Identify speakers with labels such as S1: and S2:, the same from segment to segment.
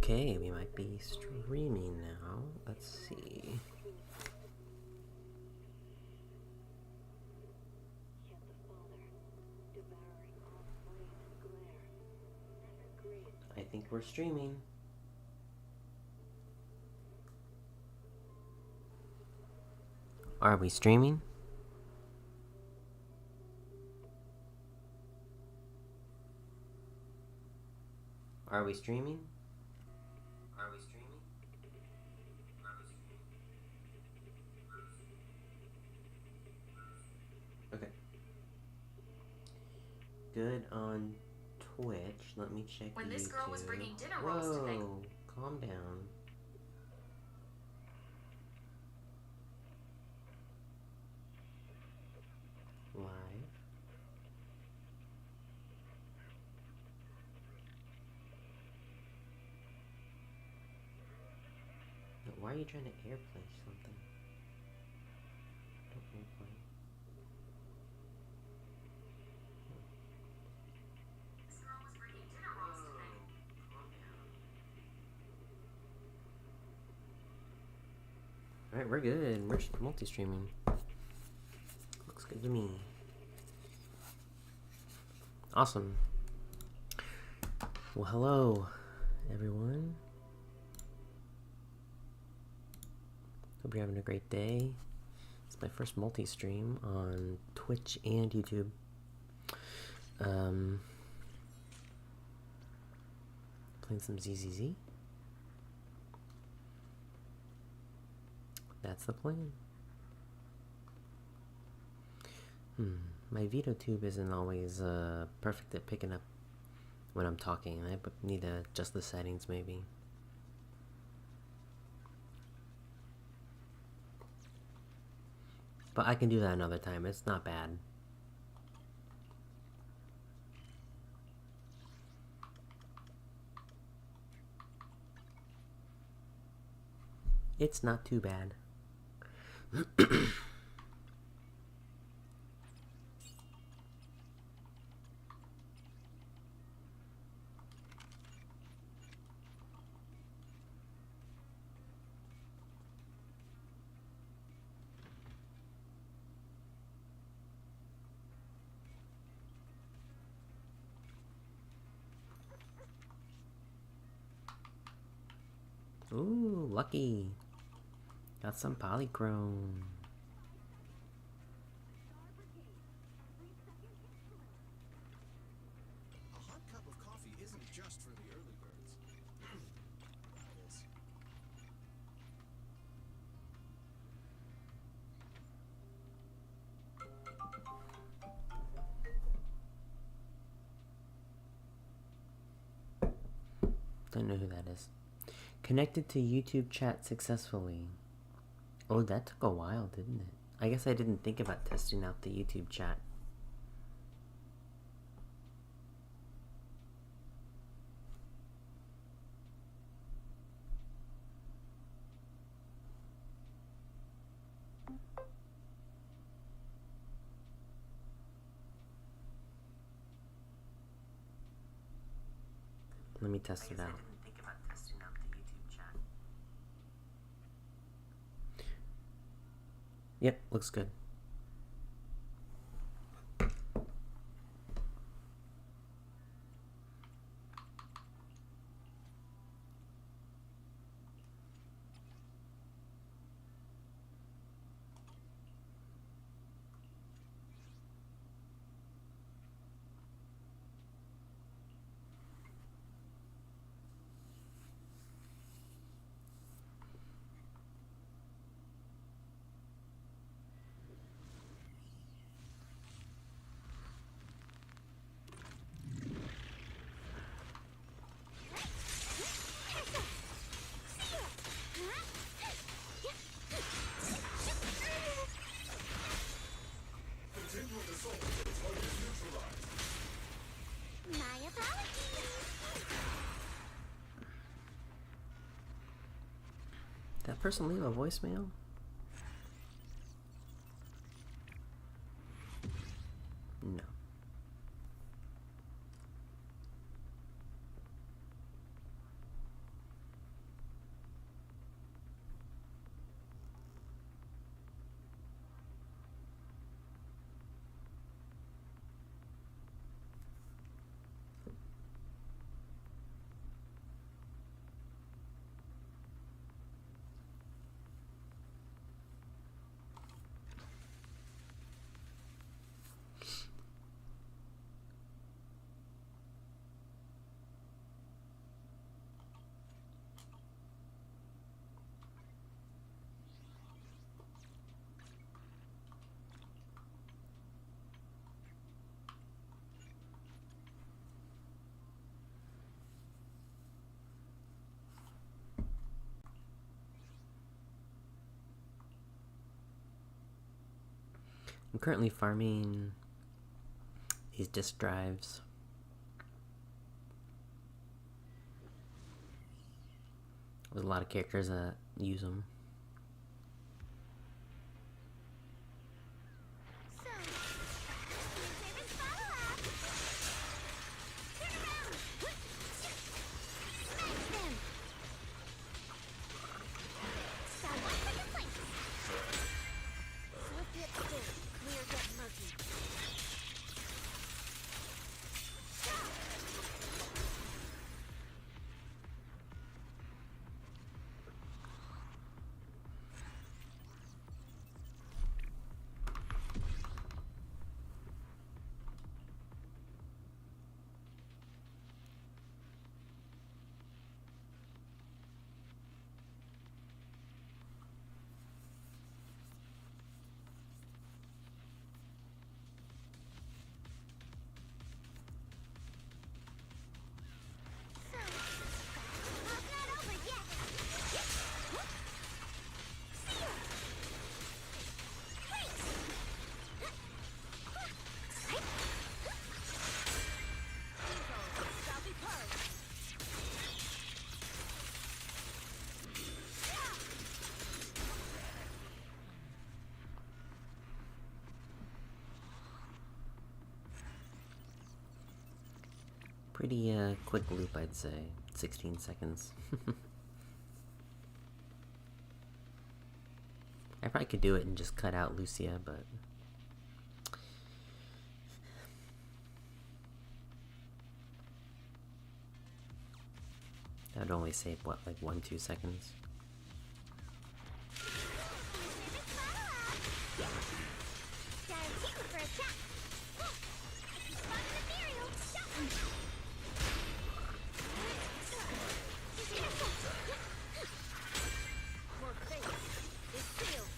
S1: Okay, we might be streaming now. Let's see. I think we're streaming. Are we streaming? Are we streaming? Are we streaming? Okay. Good on Twitch. Let me check
S2: When this
S1: YouTube.
S2: girl was bringing dinner rolls to make...
S1: Whoa, calm down. Live. Why are you trying to airplay something? Don't airplay.
S2: This girl was bringing dinner rolls to make...
S1: Calm down. Alright, we're good. We're multi-streaming. Looks good to me. Awesome. Well, hello, everyone. Hope you're having a great day. It's my first multi-stream on Twitch and YouTube. Playing some ZZZ. That's the plan. My Vito tube isn't always perfect at picking up when I'm talking. I need to adjust the settings maybe. But I can do that another time. It's not bad. It's not too bad. Ooh, lucky. Got some polychrome.
S3: A hot cup of coffee isn't just for the early birds.
S1: Don't know who that is. Connected to YouTube chat successfully. Oh, that took a while, didn't it? I guess I didn't think about testing out the YouTube chat. Let me test it out. Yep, looks good. Did that person leave a voicemail? No. I'm currently farming these disk drives. There's a lot of characters that use them.
S4: So, your favorite bottle up. Turn around. Smash them. Sound one for your place. Swift yet still, clear yet murky. So, love's not over yet. See ya. Wait. Evil shall be purged.
S1: Pretty quick loop, I'd say. 16 seconds. I probably could do it and just cut out Lucia, but that would only save what, like 1-2 seconds.
S4: Guaranteed for a chat. Fun and ethereal. More fate is sealed.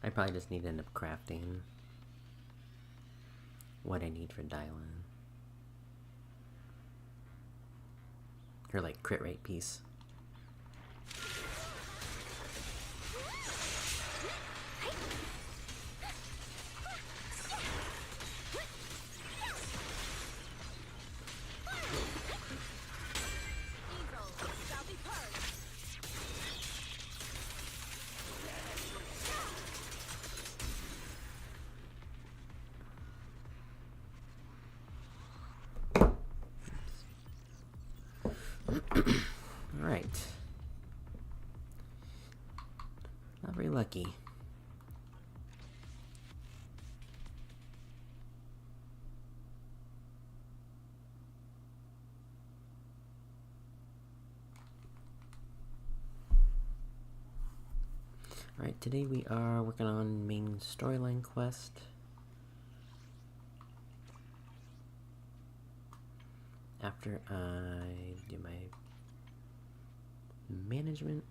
S1: I probably just need to end up crafting what I need for Dylan. Her like crit rate piece.
S4: Evil shall be purged.
S1: Alright. Not very lucky. Alright, today we are working on main storyline quest. After I do my management.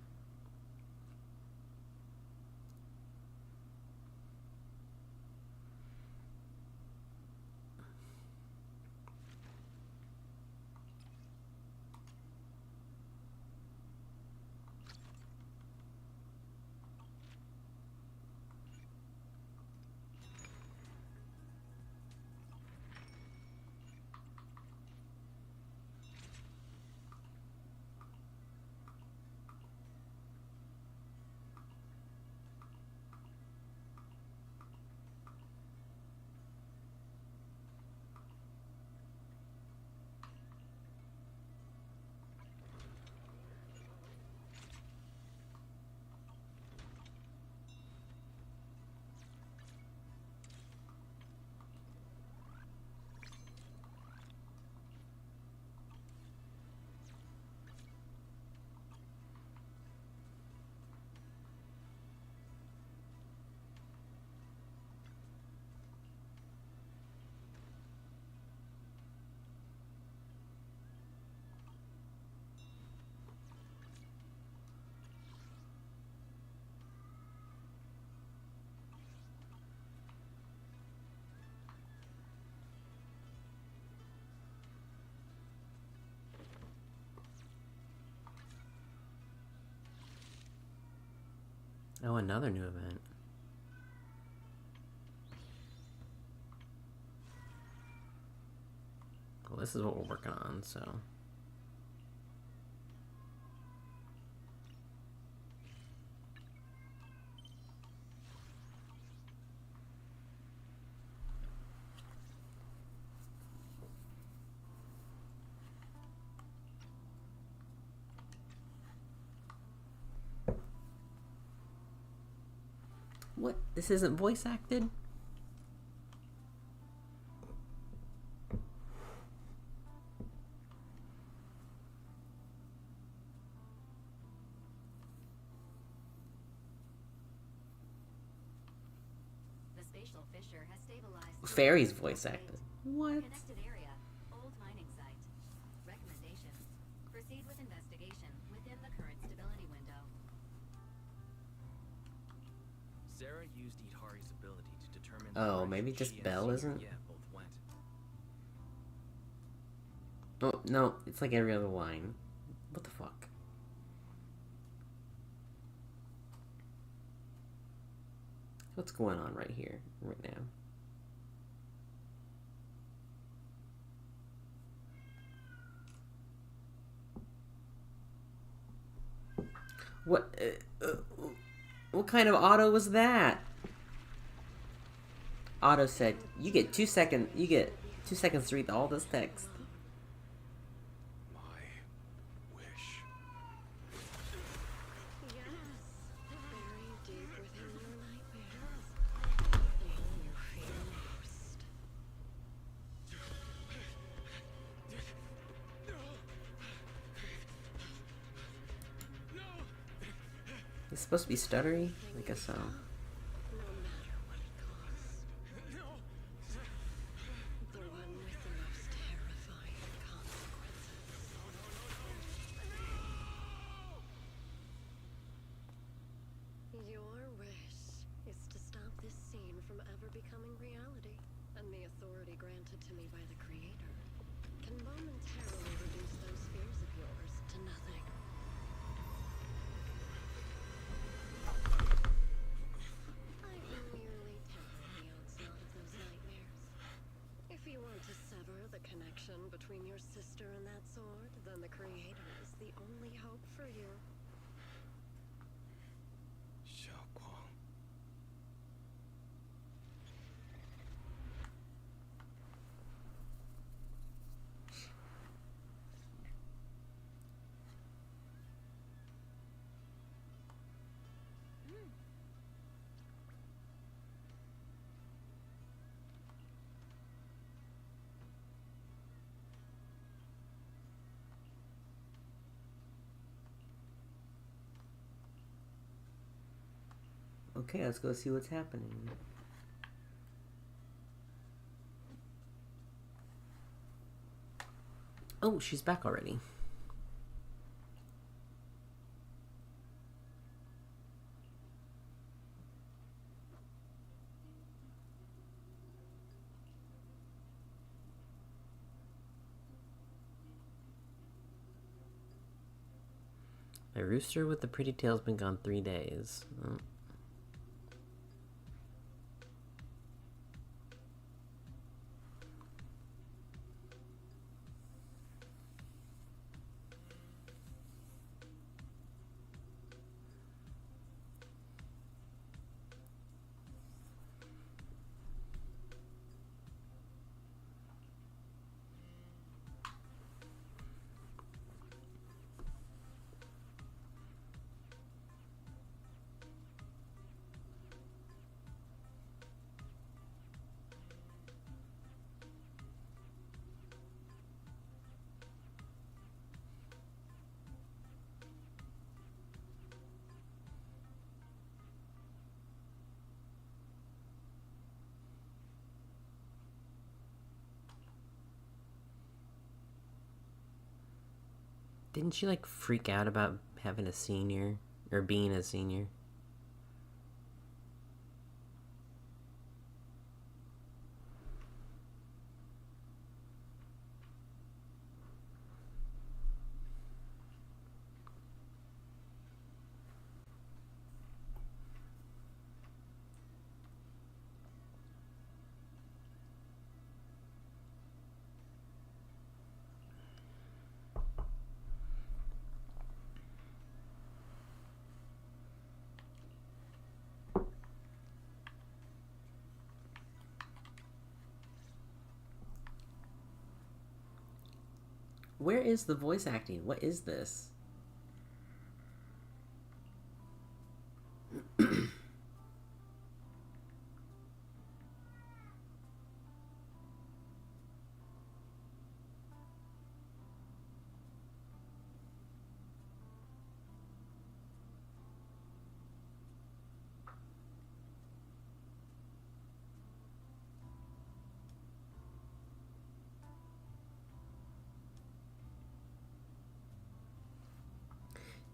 S1: Oh, another new event. Well, this is what we're working on, so. What? This isn't voice acted?
S5: The spatial fissure has stabilized.
S1: Fairy's voice acted. What?
S5: Connected area. Old mining site. Recommendation. Proceed with investigation within the current stability window.
S3: Sarah used Itari's ability to determine.
S1: Oh, maybe just Belle isn't?
S3: Yeah, both went.
S1: Oh, no, it's like every other line. What the fuck? What's going on right here, right now? What? What kind of auto was that? Otto said, "You get 2 seconds. You get 2 seconds to read all this text."
S3: My wish.
S6: Yes, very deep within your nightmares. The one you fear most.
S1: It's supposed to be stuttery? I guess so.
S6: No matter what it costs. The one with the most terrifying consequences. Your wish is to stop this scene from ever becoming reality, and the authority granted to me by the Creator can momentarily reduce those fears of yours to nothing. I've merely tempered the onslaught of those nightmares. If you want to sever the connection between your sister and that sword, then the Creator is the only hope for you.
S3: Xiaoguang.
S1: Okay, let's go see what's happening. Oh, she's back already. My rooster with the pretty tail's been gone 3 days. Oh. Didn't she like freak out about having a senior or being a senior? Where is the voice acting? What is this?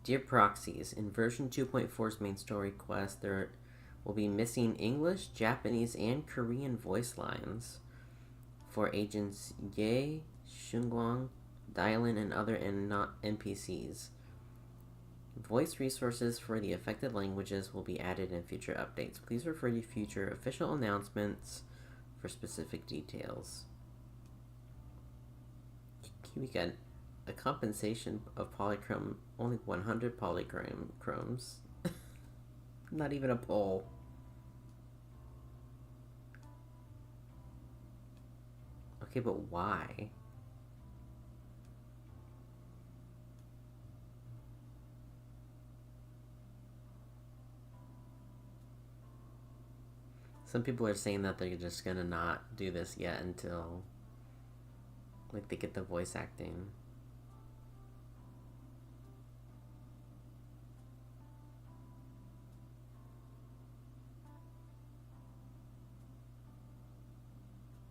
S1: Dear Proxies, in version 2.4's main story quest, there will be missing English, Japanese, and Korean voice lines for agents Ye, Shunguang, Dylan, and other not NPCs. Voice resources for the affected languages will be added in future updates. Please refer to future official announcements for specific details. We got a compensation of polychrome, only 100 polychromes. Not even a poll. Okay, but why? Some people are saying that they're just gonna not do this yet until like they get the voice acting.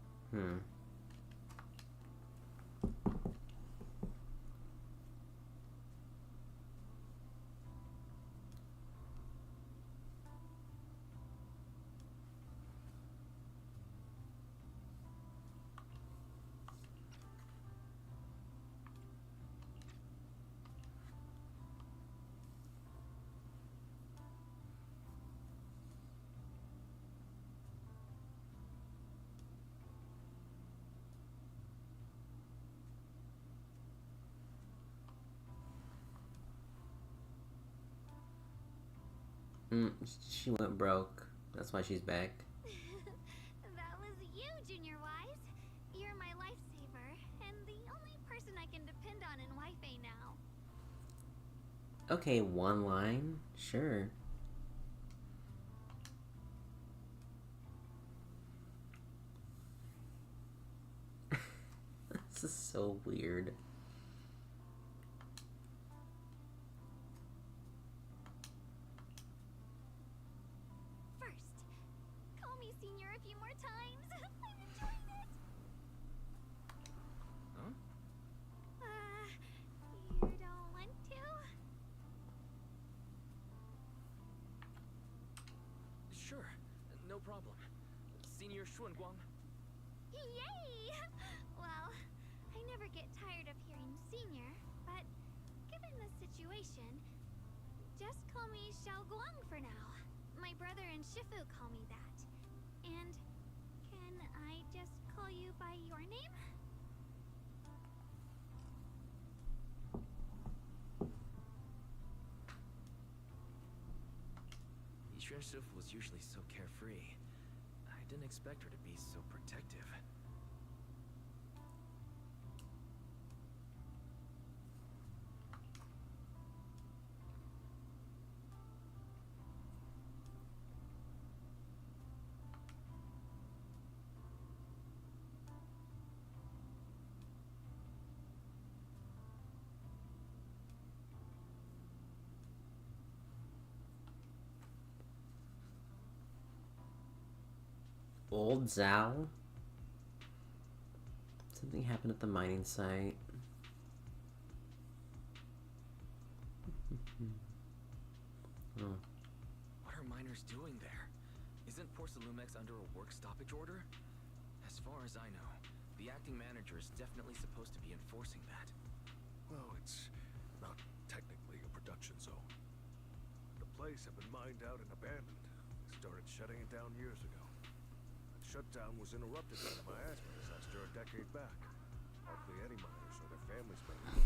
S1: Hmm. She went broke. That's why she's back.
S4: That was you, Junior Wise. You're my lifesaver, and the only person I can depend on in Wi-Fi now.
S1: Okay, one line? Sure. This is so weird.
S4: First, call me Senior a few more times. I'm enjoying it.
S3: Huh?
S4: You don't want to?
S3: Sure, no problem. Senior Xuanguang.
S4: Yay! Well, I never get tired of hearing Senior, but given the situation, just call me Xiaoguang for now. My brother and Shifu call me that. And can I just call you by your name?
S3: Yixuan Shifu was usually so carefree. I didn't expect her to be so protective.
S1: Old Zhao? Something happened at the mining site. Oh.
S3: What are miners doing there? Isn't Porcelumex under a work stoppage order? As far as I know, the acting manager is definitely supposed to be enforcing that.
S7: Well, it's not technically a production zone. The place had been mined out and abandoned. They started shutting it down years ago. That shutdown was interrupted by the miasma disaster a decade back. Hardly any miners or their families made it.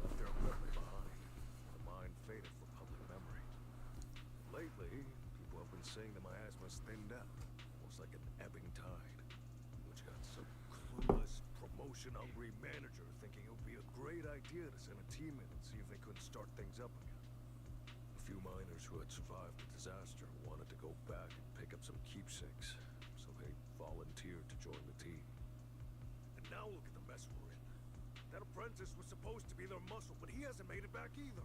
S7: Left their equipment behind. The mine faded from public memory. Lately, people have been saying the miasma's thinned out, almost like an ebbing tide, which got so clueless, promoted promotion-hungry manager thinking it would be a great idea to send a team in and see if they couldn't start things up again. A few miners who had survived the disaster wanted to go back and pick up some keepsakes, so they volunteered to join the team. And now look at the mess we're in. That apprentice was supposed to be their muscle, but he hasn't made it back either.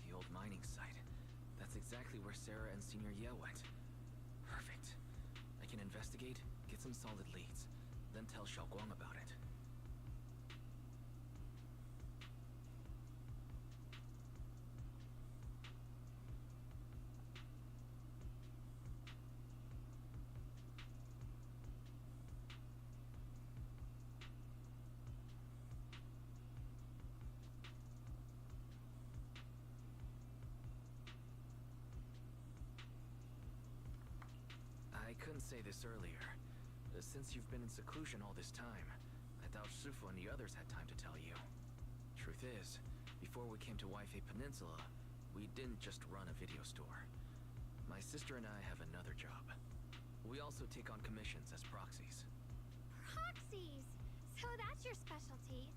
S3: The old mining site. That's exactly where Sarah and Senior Ye went. Perfect. I can investigate, get some solid leads, then tell Xiaoguang about it. I couldn't say this earlier. Since you've been in seclusion all this time, I doubt Shifu and the others had time to tell you. Truth is, before we came to Waifei Peninsula, we didn't just run a video store. My sister and I have another job. We also take on commissions as proxies.
S4: Proxies! So that's your specialty.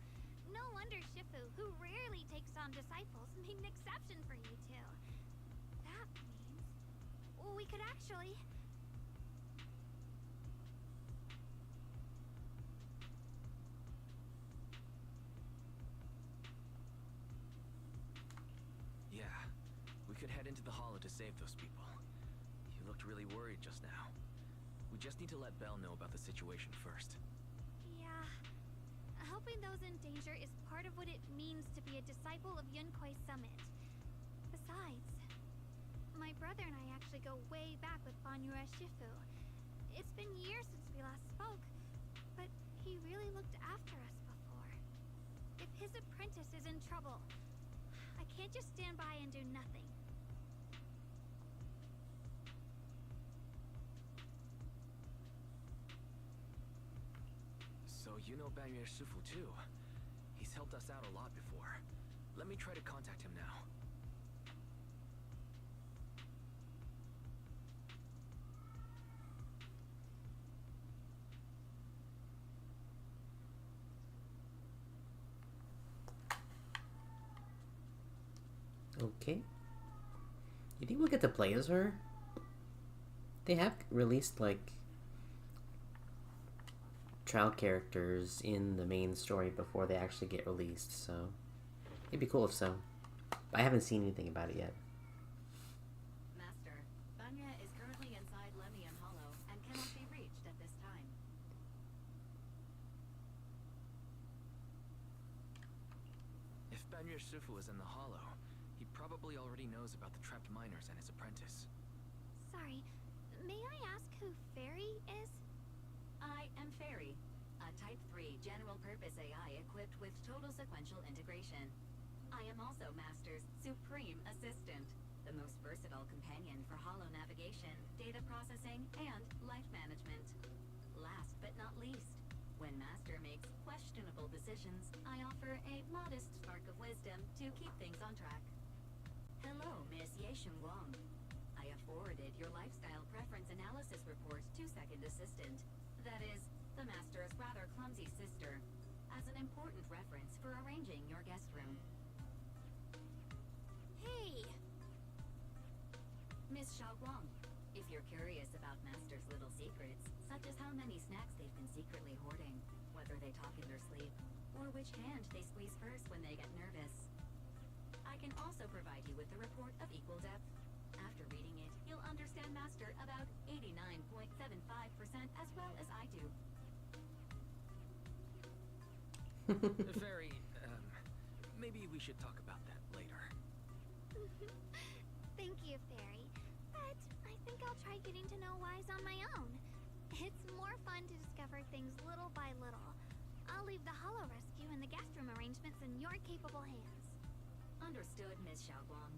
S4: No wonder Shifu, who rarely takes on disciples, made an exception for you two. That means we could actually...
S3: Yeah, we could head into the hollow to save those people. You looked really worried just now. We just need to let Belle know about the situation first.
S4: Yeah. Helping those in danger is part of what it means to be a disciple of Yunkui's summit. Besides, my brother and I actually go way back with Banyue Shifu. It's been years since we last spoke, but he really looked after us before. If his apprentice is in trouble, I can't just stand by and do nothing.
S3: So you know Banyue Shifu too. He's helped us out a lot before. Let me try to contact him now.
S1: Okay. You think we'll get to play as her? They have released, like, trial characters in the main story before they actually get released, so it'd be cool if so. I haven't seen anything about it yet.
S5: Master, Banya is currently inside Lemian Hollow and cannot be reached at this time.
S3: If Banyue Shifu is in the hollow, he probably already knows about the trapped miners and his apprentice.
S4: Sorry, may I ask who Fairy is?
S5: I am Fairy, a Type 3 general-purpose AI equipped with total sequential integration. I am also Master's supreme assistant, the most versatile companion for hollow navigation, data processing, and life management. Last but not least, when Master makes questionable decisions, I offer a modest spark of wisdom to keep things on track. Hello, Miss Ye Shengguang. I have forwarded your lifestyle preference analysis report to Second Assistant, that is, the Master's rather clumsy sister, as an important reference for arranging your guest room.
S4: Hey!
S5: Miss Xiaoguang, if you're curious about Master's little secrets, such as how many snacks they've been secretly hoarding, whether they talk in their sleep, or which hand they squeeze first when they get nervous, I can also provide you with a report of equal depth. After reading it, you'll understand Master about 89.75% as well as I do.
S3: Fairy, maybe we should talk about that later.
S4: Thank you, Fairy. But I think I'll try getting to know Wise on my own. It's more fun to discover things little by little. I'll leave the hollow rescue and the guest room arrangements in your capable hands.
S5: Understood, Miss Xiaoguang.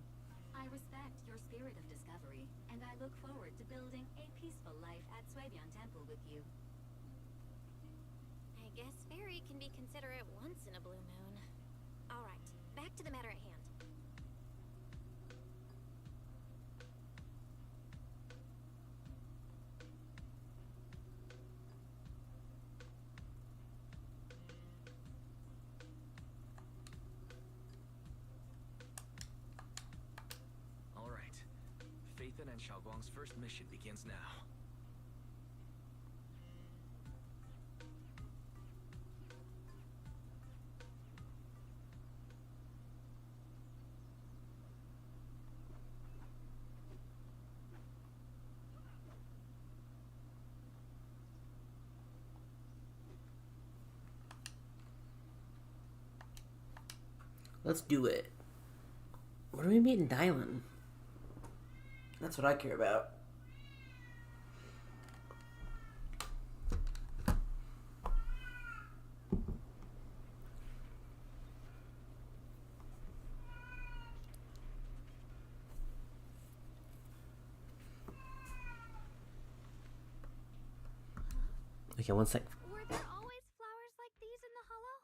S5: I respect your spirit of discovery, and I look forward to building a peaceful life at Suibian Temple with you.
S4: I guess Fairy can be considerate once in a blue moon. Alright, back to the matter at hand.
S3: All right. Phaethon and Xiaoguang's first mission begins now.
S1: Let's do it. What do we meet in Dylan? That's what I care about. Okay, one sec.
S4: Were there always flowers like these in the hollow?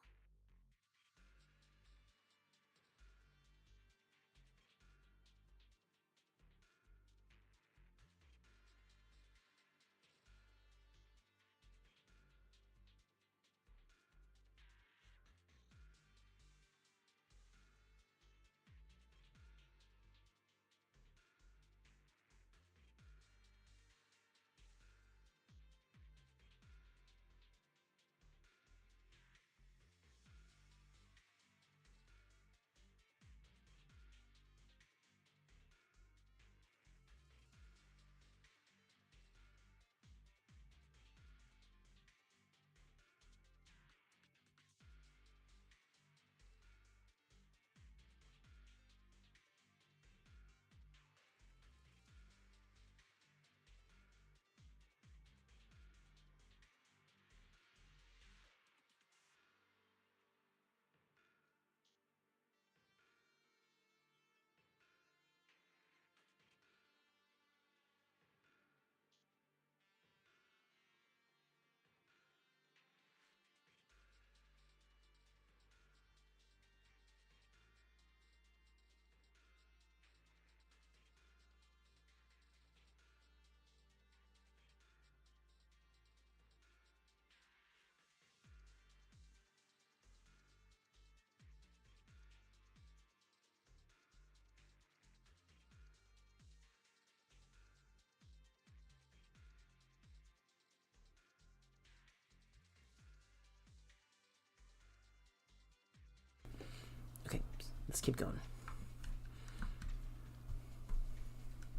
S1: Okay, let's keep going.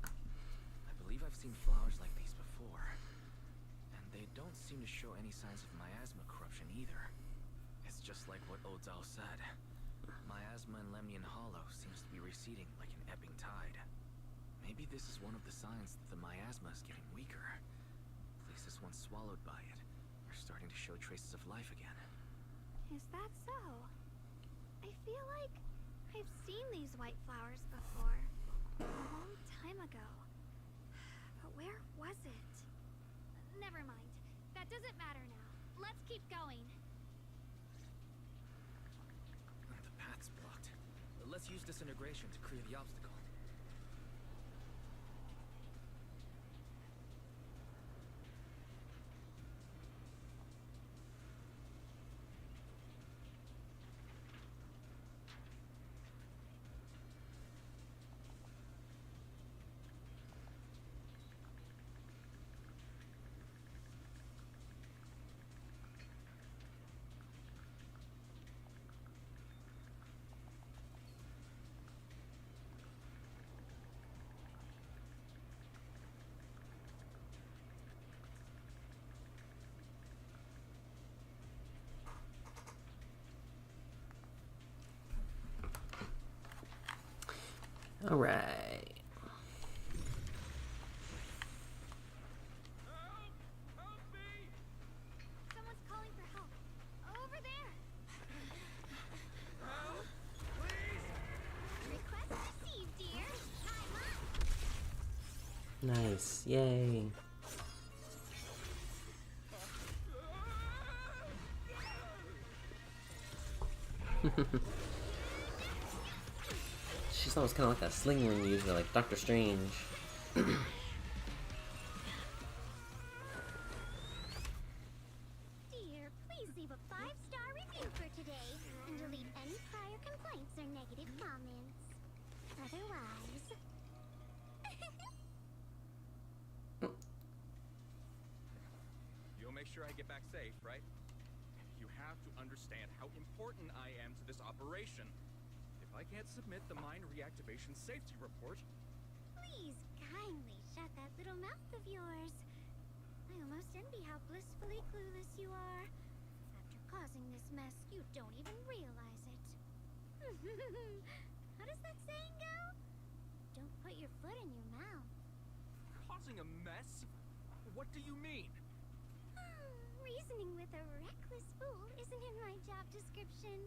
S3: I believe I've seen flowers like these before. And they don't seem to show any signs of miasma corruption either. It's just like what Odzao said. Miasma in Lemnian Hollow seems to be receding like an ebbing tide. Maybe this is one of the signs that the miasma is getting weaker. Places once swallowed by it are starting to show traces of life again.
S4: Is that so? I feel like I've seen these white flowers before. A long time ago. But where was it? Never mind. That doesn't matter now. Let's keep going.
S3: The path's blocked. Let's use disintegration to clear the obstacle.
S1: All right.
S4: Someone's calling for help. Over there.
S1: Nice. Yay. She thought it was kind of like that sling ring user, like Doctor Strange.
S4: Dear, please leave a 5-star review for today and delete any prior complaints or negative comments. Otherwise...
S8: You'll make sure I get back safe, right? You have to understand how important I am to this operation. If I can't submit the mine reactivation safety report,
S4: Please kindly shut that little mouth of yours. I almost envy how blissfully clueless you are. After causing this mess, you don't even realize it. How does that saying go? Don't put your foot in your mouth.
S8: causing a mess? What do you mean?
S4: Reasoning with a reckless fool isn't in my job description.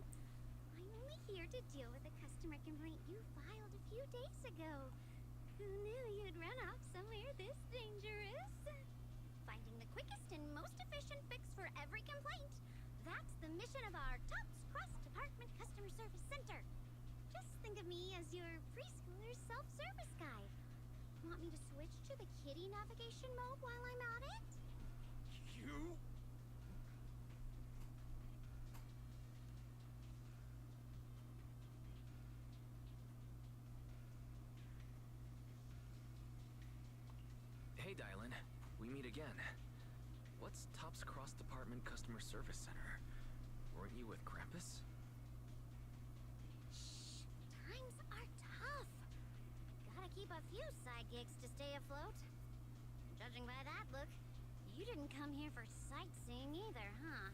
S4: I'm only here to deal with a customer complaint you filed a few days ago. Who knew you'd run off somewhere this dangerous? Finding the quickest and most efficient fix for every complaint. That's the mission of our TOPS cross-department customer service center. Just think of me as your preschooler's self-service guide. Want me to switch to the kiddie navigation mode while I'm at it?
S8: You?
S3: Hey, Dylan. We meet again. What's Top's Cross-Department Customer Service Center? Weren't you with Krampus?
S4: Shh. Times are tough. Gotta keep a few side gigs to stay afloat. Judging by that look, you didn't come here for sightseeing either, huh?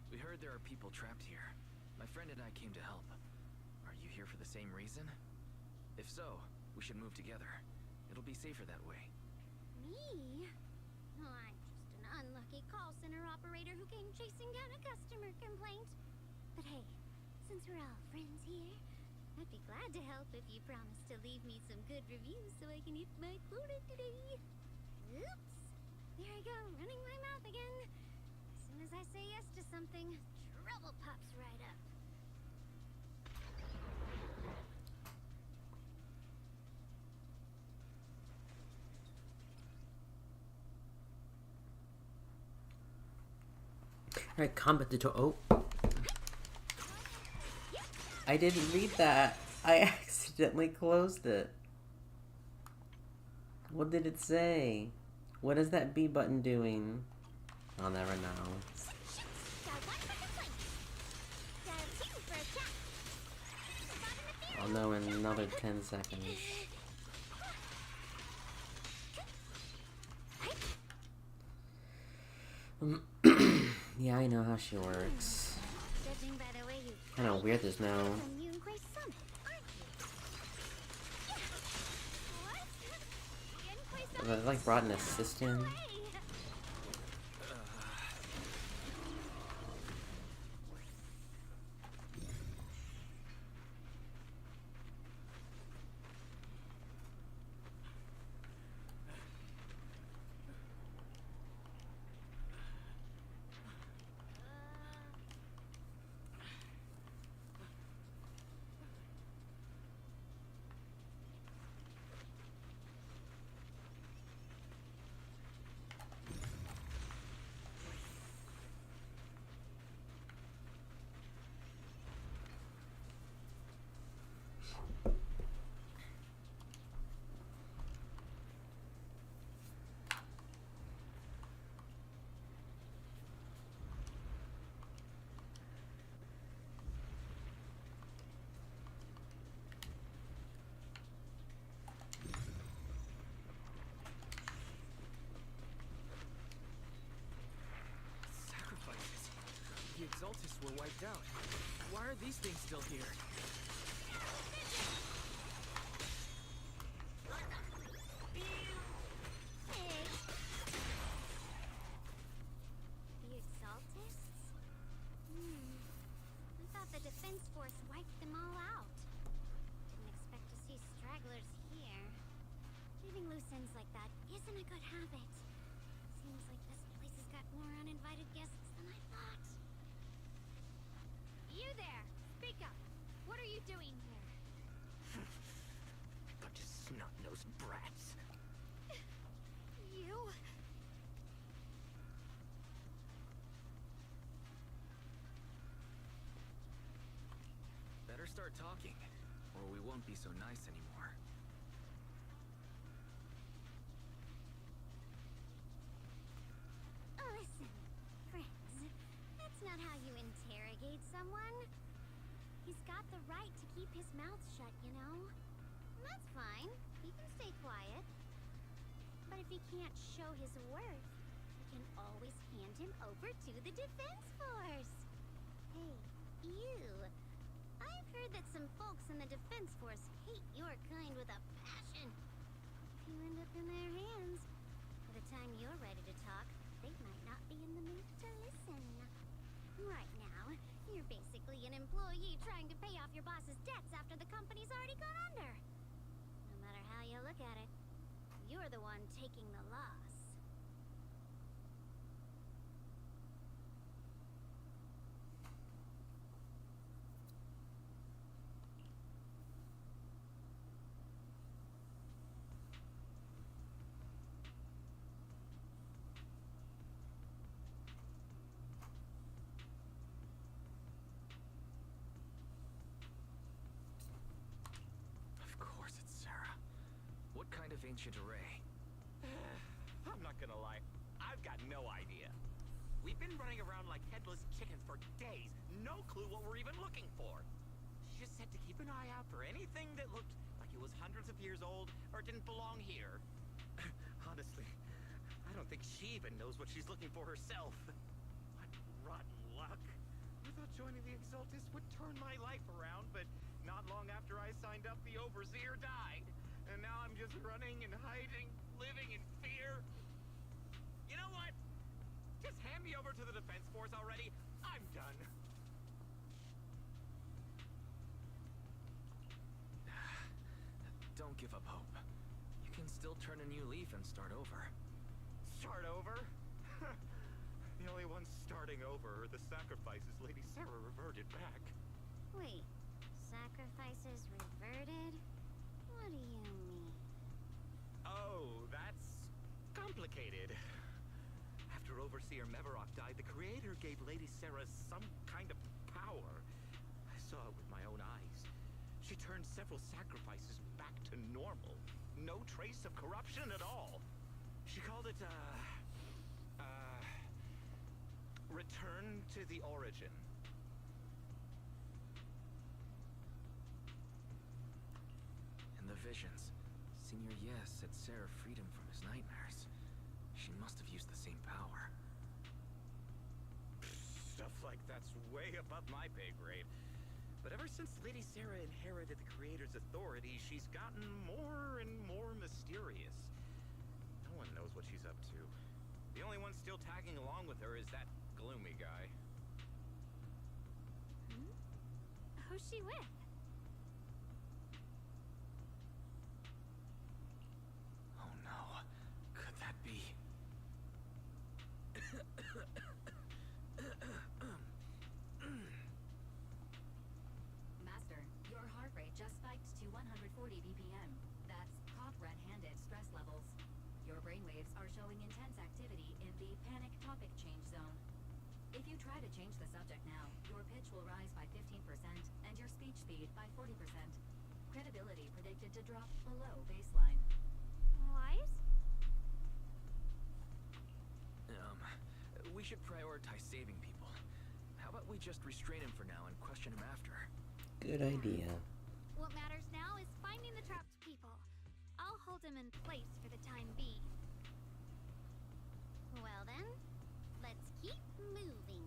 S3: We heard there are people trapped here. My friend and I came to help. Are you here for the same reason? If so, we should move together. It'll be safer that way.
S4: Me? Oh, I'm just an unlucky call center operator who came chasing down a customer complaint. But hey, since we're all friends here, I'd be glad to help if you promise to leave me some good reviews so I can hit my quota today. Oops! There I go, running my mouth again. As soon as I say yes to something, trouble pops right up.
S1: Alright, combat tutorial. Oh. I didn't read that. I accidentally closed it. What did it say? What is that B button doing? I'll never know.
S4: Dial 1 for complaints. Dial 2 for a chat.
S1: I'll know in another 10 seconds. Yeah, I know how she works.
S4: Judging by the way you
S1: Kinda weird there's no...
S4: from Yunquay Summit, aren't you? What? Yunquay
S1: They like brought an assistant.
S4: Summit?
S3: Sacrifices. The Exaltists were wiped out. Why are these things still here?
S4: Hey. The Exaltists? I thought the Defense Force wiped them all out. Didn't expect to could have it. Seems like this place has got more uninvited guests than I thought. You there! Speak up! What are you doing here?
S3: Bunch of snot-nosed brats.
S4: You?
S3: Better start talking, or we won't be so nice anymore.
S4: Listen, friends, that's not how you interrogate someone. He's got the right to keep his mouth shut, you know? That's fine. He can stay quiet. But if he can't show his worth, we can always hand him over to the Defense Force. Hey, you. I've heard that some folks in the Defense Force hate your kind with a passion. If you end up in their hands, by the time you're ready to talk, they might not be in the mood to listen. Right now, you're basically an employee trying to pay off your boss's debts after the company's already gone under. No matter how you look at it, you're the one taking the loss.
S3: Of course it's Sarah. What kind of ancient array?
S9: I'm not gonna lie, I've got no idea. We've been running around like headless chickens for days, no clue what we're even looking for. She just said to keep an eye out for anything that looked like it was hundreds of years old or didn't belong here. Honestly, I don't think she even knows what she's looking for herself. What rotten luck. I thought joining the Exaltus would turn my life around, but not long after I signed up, the Overseer died. And now I'm just running and hiding, living in fear. You know what? Just hand me over to the Defense Force already. I'm done.
S3: Don't give up hope. You can still turn a new leaf and start over.
S9: Start over? The only ones starting over are the sacrifices Lady Sarah reverted back.
S4: Wait, sacrifices reverted? What do you mean?
S9: Oh, that's complicated. After Overseer Mevarok died, the Creator gave Lady Sarah some kind of power. I saw it with my own eyes. She turned several sacrifices back to normal. No trace of corruption at all. She called it, Return to the Origin.
S3: And the visions. Senior Yes said Sarah freed him from his nightmares. She must have used the same power.
S9: Stuff like that's way above my pay grade. But ever since Lady Sarah inherited the Creator's authority, she's gotten more and more mysterious. No one knows what she's up to. The only one still tagging along with her is that gloomy guy.
S4: Who's she with?
S3: Oh no. Could that be?
S5: Master, your heart rate just spiked to 140 BPM. That's caught red-handed stress levels. Your brainwaves are showing intense activity in the panic topic change zone. If you try to change the subject now, your pitch will rise by 15% and your speech speed by 40%. Credibility predicted to drop below baseline.
S4: Wise?
S3: We should prioritize saving people. How about we just restrain him for now and question him after?
S1: Good idea.
S4: What matters now is finding the trapped people. I'll hold them in place for the time being. Well then, let's keep moving.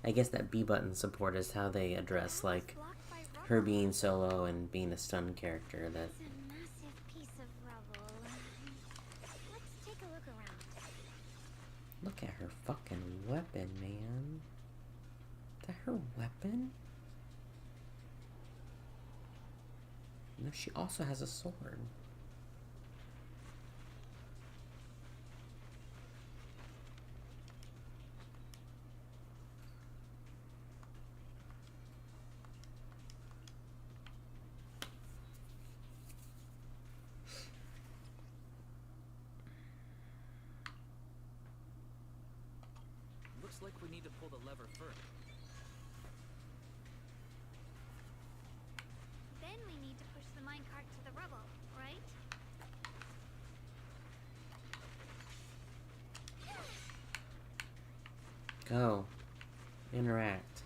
S1: I guess that B button support is how they address, like, her being solo and being a stun character. That
S4: It's a massive piece of rubble. Let's take a look around.
S1: look Look at her fucking weapon, man. Is that her weapon? No, she also has a sword.
S3: Looks like we need to pull the lever first.
S4: Then we need to push the minecart to the rubble, right?
S1: Go. Interact.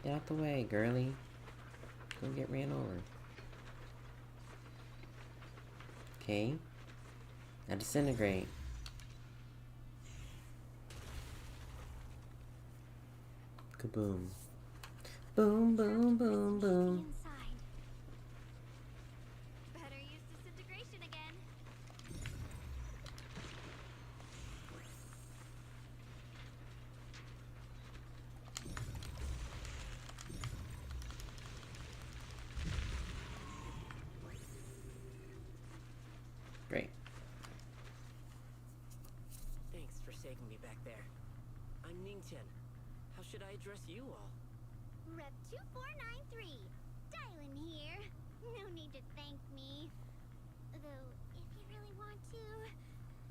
S1: Get out the way, girly. Go get ran over. Okay. Now disintegrate. Kaboom. Boom, boom, boom, boom.
S4: Inside. Better use disintegration again.
S1: Great.
S10: Thanks for saving me back there. I'm Ningtian. How should I address you all?
S4: Rep 2493. Dylan here. No need to thank me. Though, if you really want to,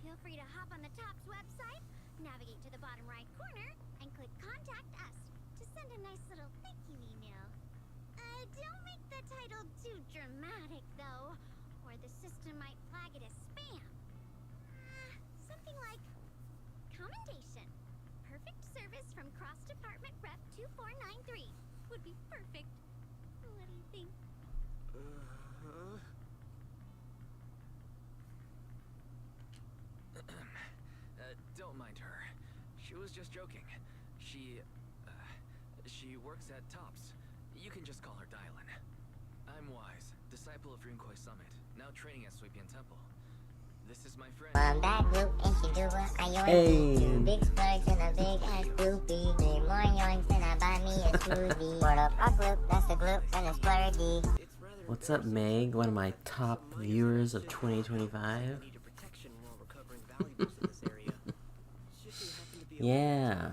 S4: feel free to hop on the Top's website, navigate to the bottom right corner, and click Contact Us to send a nice little thank you email. Don't make the title too dramatic, though, or the system might flag it as spam. Something like Commendation. Perfect service from Cross Department Rep 2493 would be perfect. What do you think?
S10: Uh-huh.
S3: Don't mind her. She was just joking. She works at Tops. You can just call her Dylan. I'm Wise, disciple of Rinkhoi Summit, now training at Suipian Temple. This is my friend.
S11: From that group, and she do what I yoink.
S1: Hey.
S11: Two big splurge and a big ass groupie. Need more yoinks and I buy me a smoothie. For the front group, that's the group and the splurgy.
S10: It's rather
S1: What's up, Meg? One of my top viewers of 2025.
S10: need a protection while recovering valuables in this area. Should they happen to be
S1: Yeah.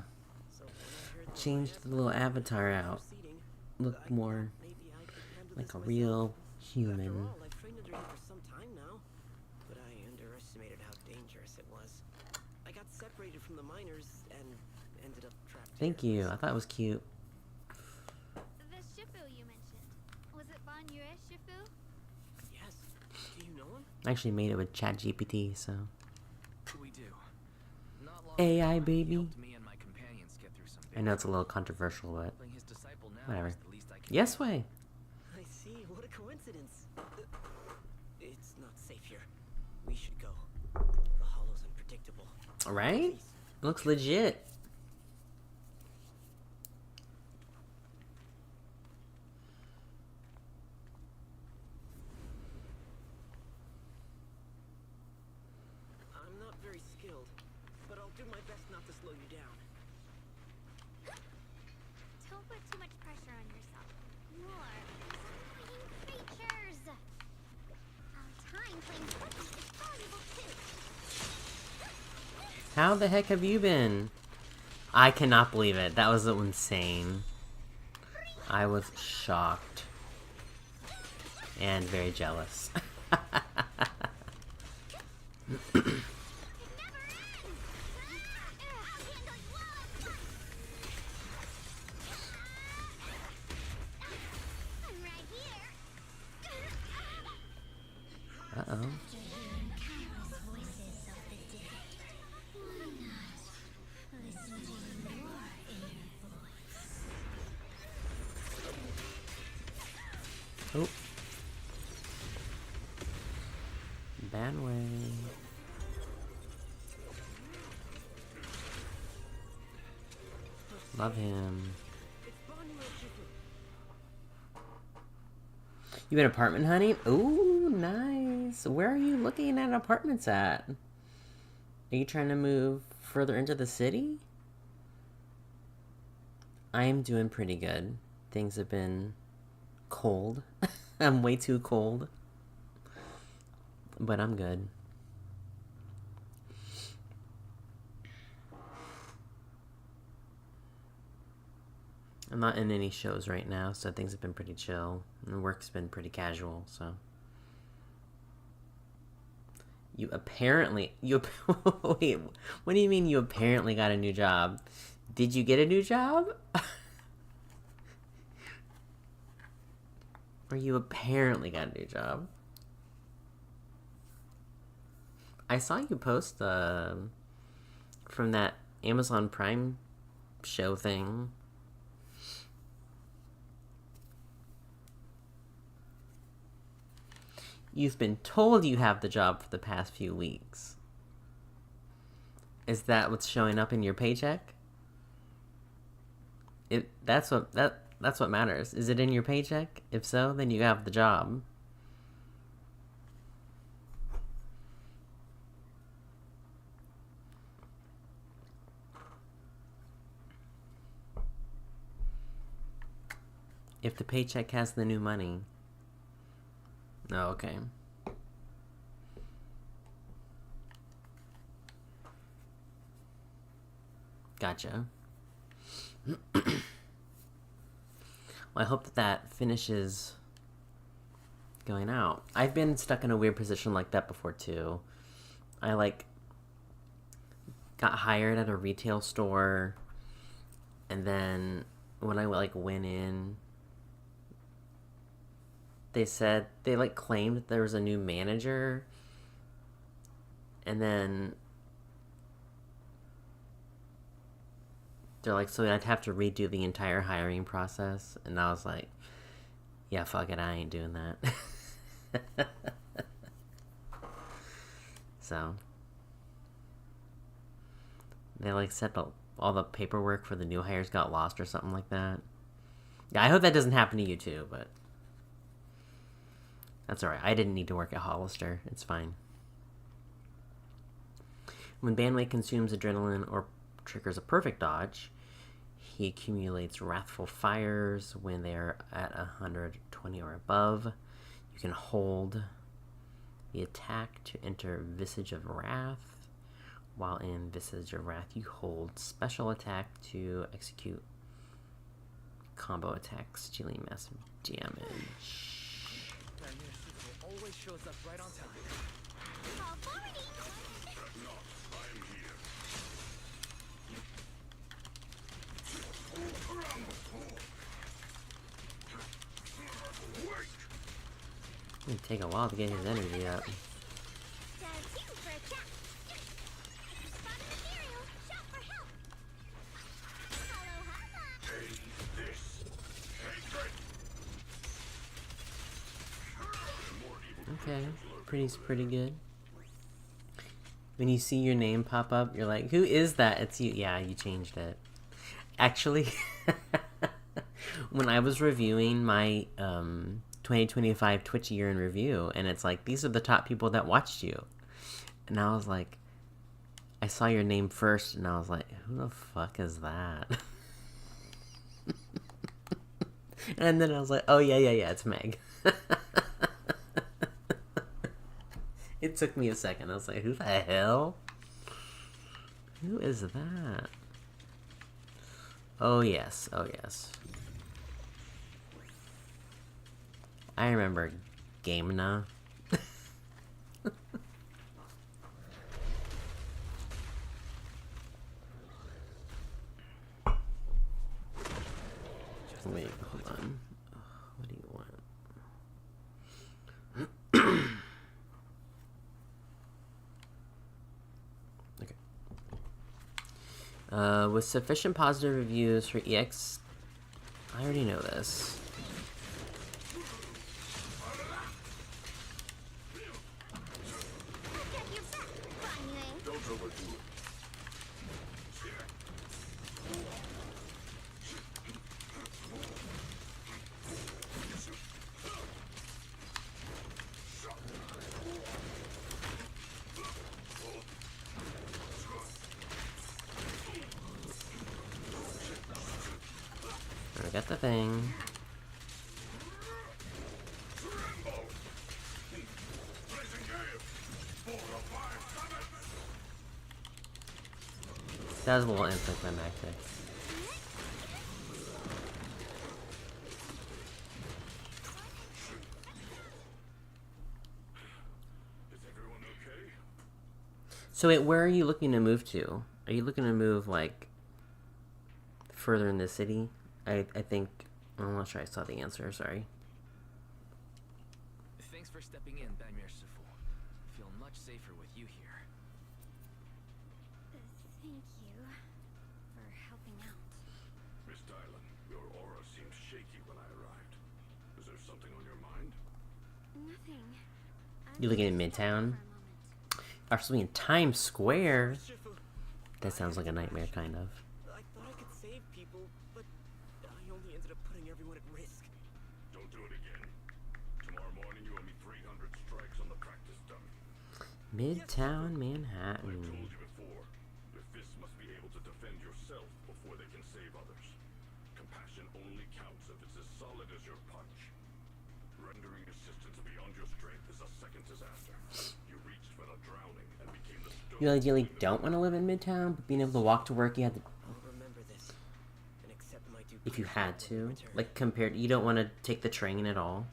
S10: So when I heard the
S1: Changed the little avatar out.
S10: proceeding,
S1: Look more
S10: maybe I could handle
S1: like
S10: this
S1: a
S10: myself.
S1: real
S10: After
S1: human.
S10: all, I've trained under you for some time now, but I underestimated how dangerous it was. I got separated from the miners and ended up trapped
S1: Thank
S10: here.
S1: you. I thought it was cute.
S4: The Shifu you mentioned. Was it Ban Yue Shifu?
S10: Yes. Do you know him?
S1: I actually made it with ChatGPT, so.
S3: We do. Not long
S1: AI
S3: ago, he
S1: baby.
S3: helped me and my companions get through some
S1: I know it's a little controversial, but
S3: Playing his disciple now
S1: whatever.
S3: is the least I can
S1: Yes
S3: do.
S1: way.
S10: I see. What a coincidence. It's not safe here. We should go. The hollow's unpredictable.
S1: Right?
S10: Please.
S1: Looks legit.
S10: I'm not very skilled, but I'll do my best not to slow you down.
S4: Don't put too much pressure on yourself. More annoying features. Our time playing footy is valuable too.
S1: How the heck have you been? I cannot believe it. That was insane. I was shocked. And very jealous. Uh-oh. Oh. Bad way. Love him. You been apartment hunting? Ooh, nice. guys. Where are you looking at apartments at? Are you trying to move further into the city? I am doing pretty good. Things have been cold. I'm way too cold. But I'm good. I'm not in any shows right now, so things have been pretty chill. And work's been pretty casual, so. You apparently... Wait, what do you mean you apparently got a new job? Did you get a new job? Or you apparently got a new job? I saw you post from that Amazon Prime show thing. You've been told you have the job for the past few weeks. Is that what's showing up in your paycheck? That's what matters. Is it in your paycheck? If so, then you have the job. If the paycheck has the new money. Oh, okay. Gotcha. Well, I hope that finishes going out. I've been stuck in a weird position like that before, too. I, got hired at a retail store, and then when I, went in, they said, they, claimed that there was a new manager, and then they're like, so I'd have to redo the entire hiring process, and I was like, yeah, fuck it, I ain't doing that. So, they, said all the paperwork for the new hires got lost or something like that. Yeah, I hope that doesn't happen to you, too, but that's alright. I didn't need to work at Hollister. It's fine. When Banway consumes adrenaline or triggers a perfect dodge, he accumulates wrathful fires when they are at 120 or above. You can hold the attack to enter Visage of Wrath. While in Visage of Wrath, you hold special attack to execute combo attacks, dealing massive damage.
S3: Always shows up right on time.
S1: It'd take a while to get his energy up. Okay, pretty good. When you see your name pop up, you're like, who is that? It's you. Yeah, you changed it. Actually, when I was reviewing my 2025 Twitch year in review, and it's like, these are the top people that watched you. And I was like, I saw your name first, and I was like, who the fuck is that? And then I was like, oh yeah, it's Meg. It took me a second. I was like, who the hell? Who is that? Oh, yes. I remember Gamena. Wait, hold on. What do you want? With sufficient positive reviews for EX... I already know this. got the thing. That was a little anticlimactic. So wait, where are you looking to move to? Are you looking to move, like, further in the city? I think... I'm not sure I saw the answer, sorry.
S3: Thanks for stepping in, Banmir Sifu. Feel much safer with you here.
S4: Thank you for helping out.
S7: Miss Dylan, your aura seemed shaky when I arrived. Is there something on your mind?
S4: Nothing.
S1: You looking in Midtown? Actually in Times Square? That sounds like a nightmare, kind of.
S10: I thought I could save people, but I only ended up putting everyone at risk.
S7: Don't do it again. Tomorrow morning you owe me 300 strikes on the practice dummy.
S1: Midtown
S7: I
S1: Manhattan.
S7: told you before, your fists must be able to defend yourself before they can save others. Compassion only counts if it's as solid as your punch. Rendering assistance beyond your strength is a second disaster. You reached for the drowning and became the stone.
S1: You ideally don't want to live in Midtown, but being able to walk to work, you have to...
S10: I'll remember this and accept my due
S1: If you had
S10: punishment when I
S1: to.
S10: return.
S1: Like, compared... You don't want to take the train at all.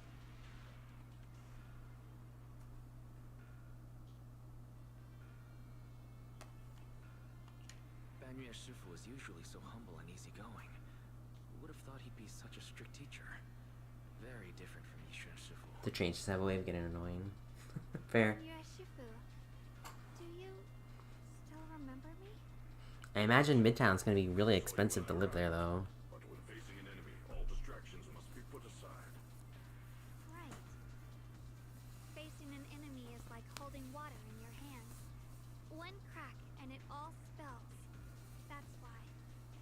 S3: Banmir Shifu is usually so humble and easygoing. Who would have thought he'd be such a strict teacher? Very different from Yishun Shifu.
S1: The trains just have a way of getting annoying. Fair.
S4: Shifu, do you still remember me?
S1: I imagine Midtown's gonna be really expensive to live there, though.
S7: But when facing an enemy, all distractions must be put aside.
S4: Right. Facing an enemy is like holding water in your hands. One crack and it all spills. That's why,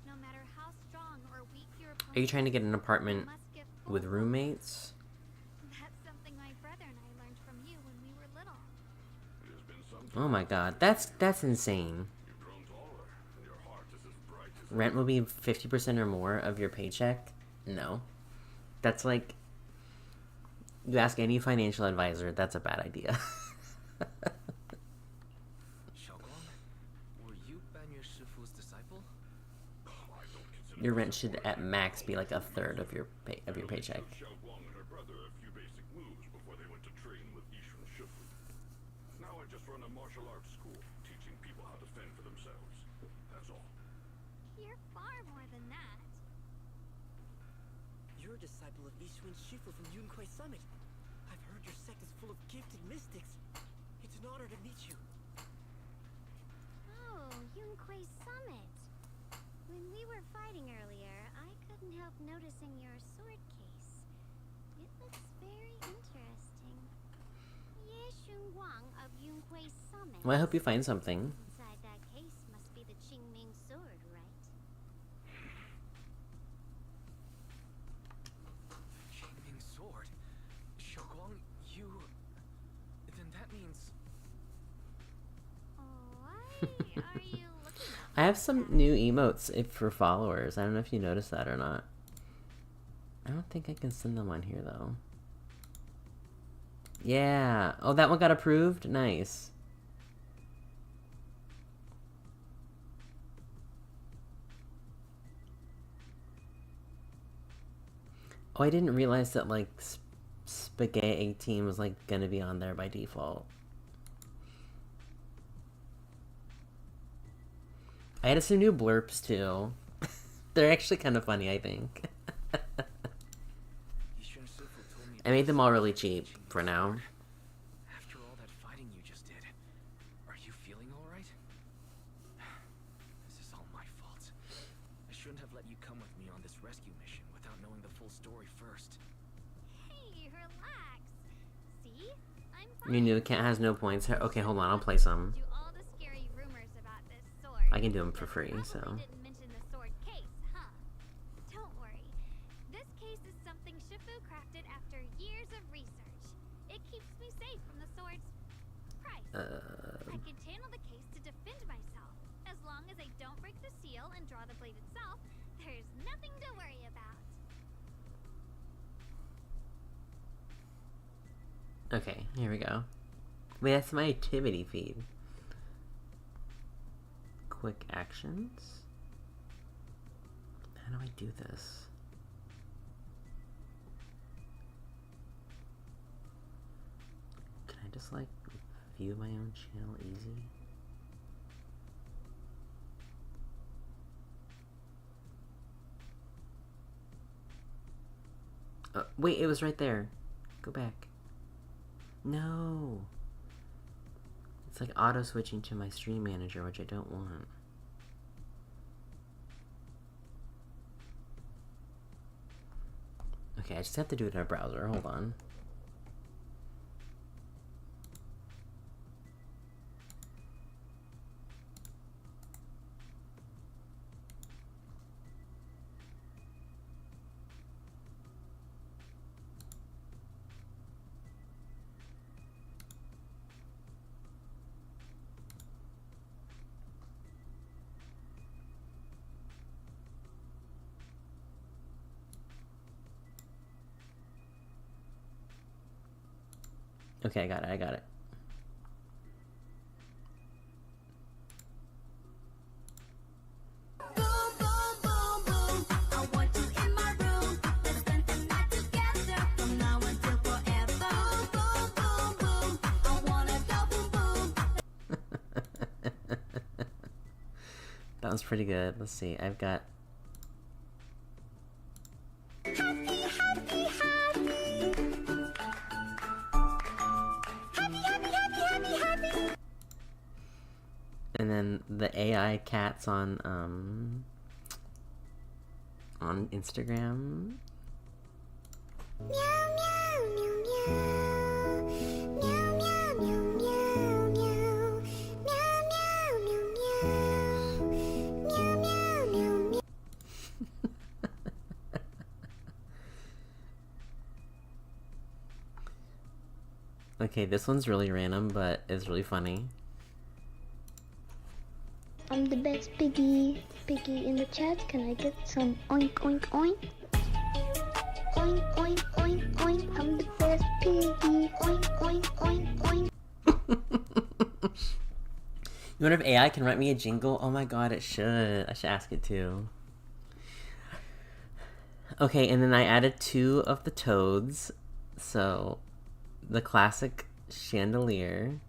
S4: no matter how strong or weak your opponent
S1: Are you trying to get an apartment
S4: must give full
S1: with
S4: focus.
S1: roommates?
S4: That's something my brother and I learned from you when we were little.
S7: It has been some
S1: Oh my god, that's insane.
S7: You've grown taller, and your heart is as bright as
S1: Rent will be 50% or more of your paycheck? No. That's like... You ask any financial advisor, that's a bad idea.
S3: Xiaoguang, were you Banmir Shifu's disciple?
S7: I don't consider
S1: Your rent should at max be like a third of your paycheck.
S7: Xiaoguang and her brother a few basic moves before they went to train with Yishun Shifu. Now I just run a martial arts school, teaching people how to fend for themselves. That's all.
S4: You're far more than that.
S10: You're a disciple of Yishun Shifu from Yunquai Summit. I've heard your sect is full of gifted mystics. It's an honor to meet you.
S4: Oh, Yunquai Summit. When we were fighting earlier, I couldn't help noticing your sword case. It looks very interesting. Ye Shunguang of Yunquai Summit.
S1: Well, I hope you find something.
S4: Inside that case must be the Qingming sword, right?
S3: Qingming sword? Xiaoguang, you... Then that means...
S4: Why are you looking at
S1: I have some new emotes for followers. I don't know if you noticed that or not. I don't think I can send them on here, though. Yeah. Oh, that one got approved? Nice. Oh, I didn't realize that, like, Spaghetti Team was, like, gonna be on there by default. I added some new blurps, too. They're actually kind of funny, I think.
S3: Yishun Shifu told me
S1: I made them all really cheap, for now.
S3: After all that fighting you just did, are you feeling alright? This is all my fault. I shouldn't have let you come with me on this rescue mission without knowing the full story first.
S4: Hey, relax. See? I'm
S1: Your new account has no points. Okay, hold on, I'll play some.
S4: Do all the scary rumors about this sword.
S1: I can do them for free, so...
S4: Probably didn't mention the sword case, huh? Don't worry. This case is something Shifu crafted after years of research. It keeps me safe from the sword's price. I can channel the case to defend myself. As long as I don't break the seal and draw the blade itself, there's nothing to worry about.
S1: Okay, here we go. Wait, that's my activity feed. Quick actions? How do I do this? Can I just like view my own channel easy? Wait, it was right there. Go back. No! It's like auto-switching to my stream manager, which I don't want. Okay, I just have to do it in a browser. Hold on. Okay, I got it. That was pretty good. Let's see, I've got... And then the AI cats on Instagram. Okay, this one's really random, but it's really funny.
S12: I'm the best piggy. Piggy in the chat, can I get some oink oink oink? Oink oink oink oink, I'm the best piggy. Oink oink oink oink.
S1: You wonder if AI can write me a jingle? Oh my god, it should. I should ask it too. Okay, and then I added 2 of the toads. So, the classic chandelier.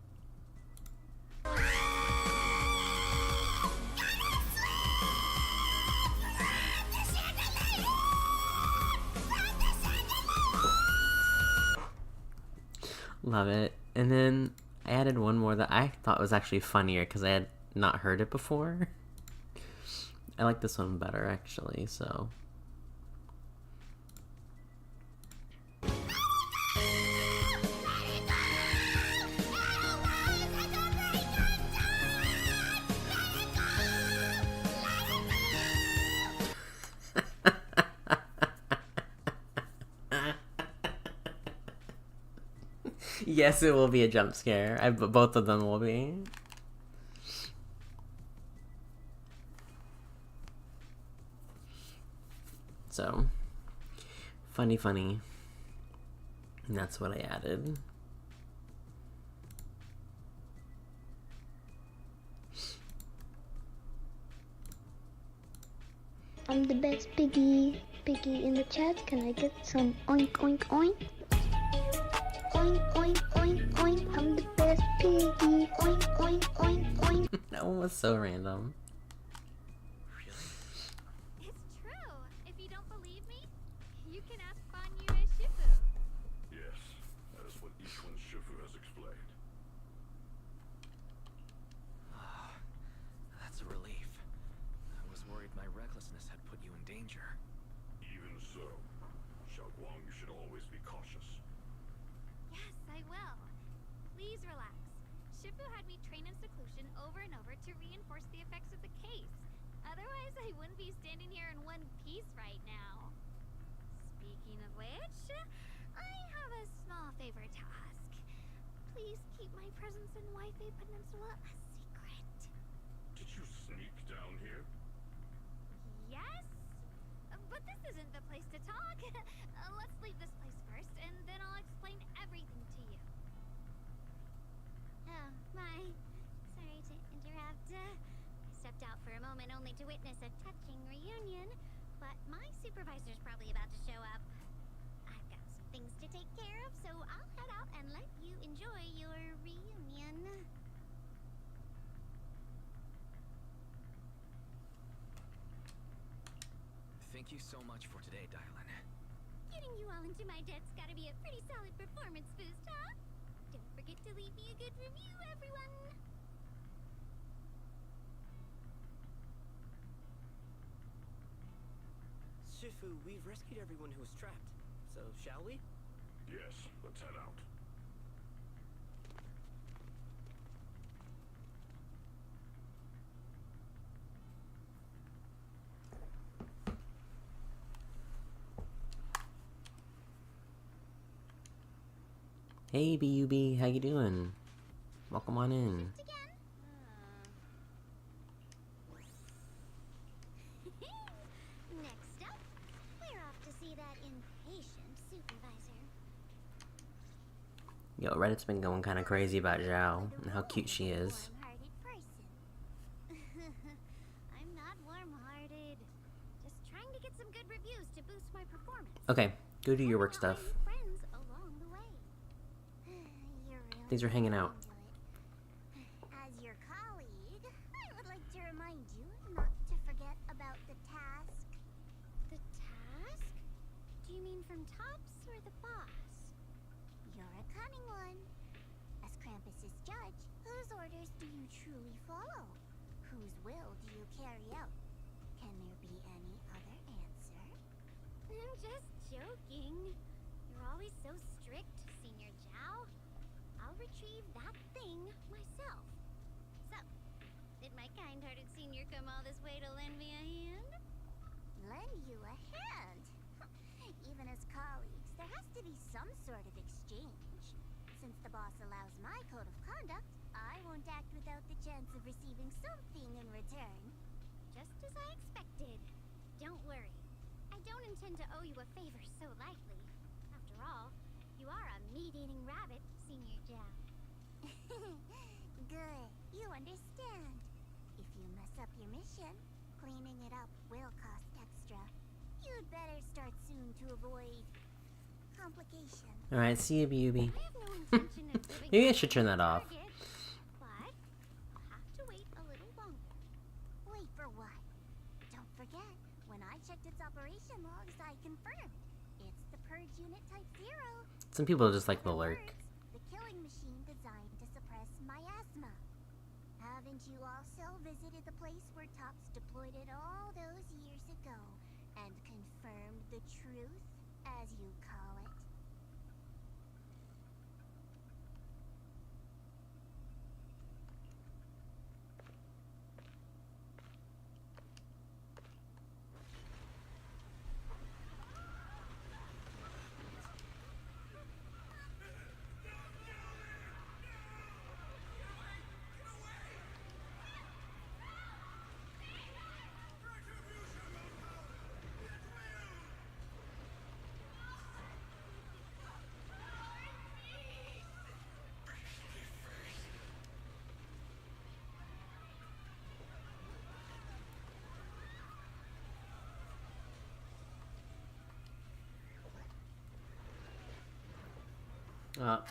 S1: Love it. And then I added one more that I thought was actually funnier because I had not heard it before. I like this one better actually, so. Yes, it will be a jump scare. Both of them will be. So, funny. And that's what I added.
S12: I'm the best piggy. Piggy in the chat, can I get some oink oink oink? Oink oink oink oink, I'm the best piggy. Oink oink oink oink.
S1: That one was so random.
S4: It's true. If you don't believe me, you can ask Banyu and Shifu.
S7: Yes, that is what each one's Shifu has explained.
S3: That's a relief. I was worried my recklessness had put you in danger.
S7: Even so, Xiaoguang, you should always be cautious.
S4: Yes, I will. Please relax. Shifu had me train in seclusion over and over to reinforce the effects of the case. Otherwise, I wouldn't be standing here in one piece right now. Speaking of which, I have a small favor to ask. Please keep my presence in Wi-Fi Peninsula a secret.
S7: Did you sneak down here?
S4: Yes? But this isn't the place to talk. Let's leave this place first, and then I'll explain everything to you. stepped out for a moment only to witness a touching reunion, but my supervisor's probably about to show up. I've got some things to take care of, so I'll head out and let you enjoy your reunion.
S3: Thank you so much for today, Dylan.
S4: Getting you all into my debt's gotta be a pretty solid performance boost, huh? Don't forget to leave me a good review, everyone!
S10: Shifu, we've rescued everyone who was trapped. So, shall we?
S7: Yes, let's head out.
S1: Hey, B.U.B., how you doing? Welcome on in.
S4: Next up, we're off to see that impatient supervisor.
S1: Yo, Reddit's been going kind of crazy about Zhao and how cute she is.
S4: Warm-hearted person. I'm not warm-hearted. Just trying to get some good reviews to boost my performance.
S1: Okay, go do your work
S4: Hoping
S1: stuff.
S4: I'll make friends along the way. You're really
S1: Things are hanging out.
S4: into it. As your colleague, I would like to remind you not to forget about the task. The task? Do you mean from Tops or the boss? You're a cunning one. As Krampus's judge, whose orders do you truly follow? Whose will do you carry out? Can there be any other answer? I'm just joking. You're always so strict, Senior Zhao. I'll retrieve that thing myself. So, did my kind-hearted senior come all this way to lend me a hand? Lend you a hand? Even as colleagues, there has to be some sort of exchange. Since the boss allows my code of conduct, I won't act without the chance of receiving something in return. Just as I expected. Don't worry. I don't intend to owe you a favor so lightly. After all, you are a meat-eating rabbit, Senior Zhao. Good. You understand. If you mess up your mission, cleaning it up will cost extra. You'd better start soon to avoid complications.
S1: Alright, see you, B.U.B.
S4: I have no intention of giving
S1: Maybe I
S4: up
S1: should
S4: on
S1: turn
S4: my
S1: that off.
S4: target, but I'll have to wait a little longer. Wait for what? Don't forget, when I checked its operation logs, I confirmed. It's the Purge Unit Type 0.
S1: Some people just like the
S4: In other
S1: lurk.
S4: words, the killing machine designed to suppress miasma. Haven't you also visited the place where Tops deployed it all those years ago and confirmed the truth, as you call it?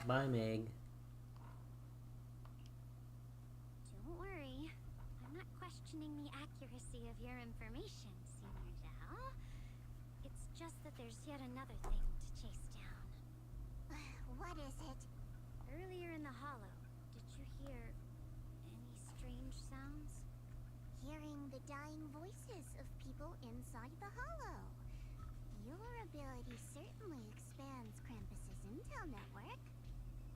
S1: Bye, Meg.
S4: Don't worry. I'm not questioning the accuracy of your information, Senior Zhao. It's just that there's yet another thing to chase down. What is it? Earlier in the hollow, did you hear any strange sounds? Hearing the dying voices of people inside the hollow. Your ability certainly expands Krampus's intel network.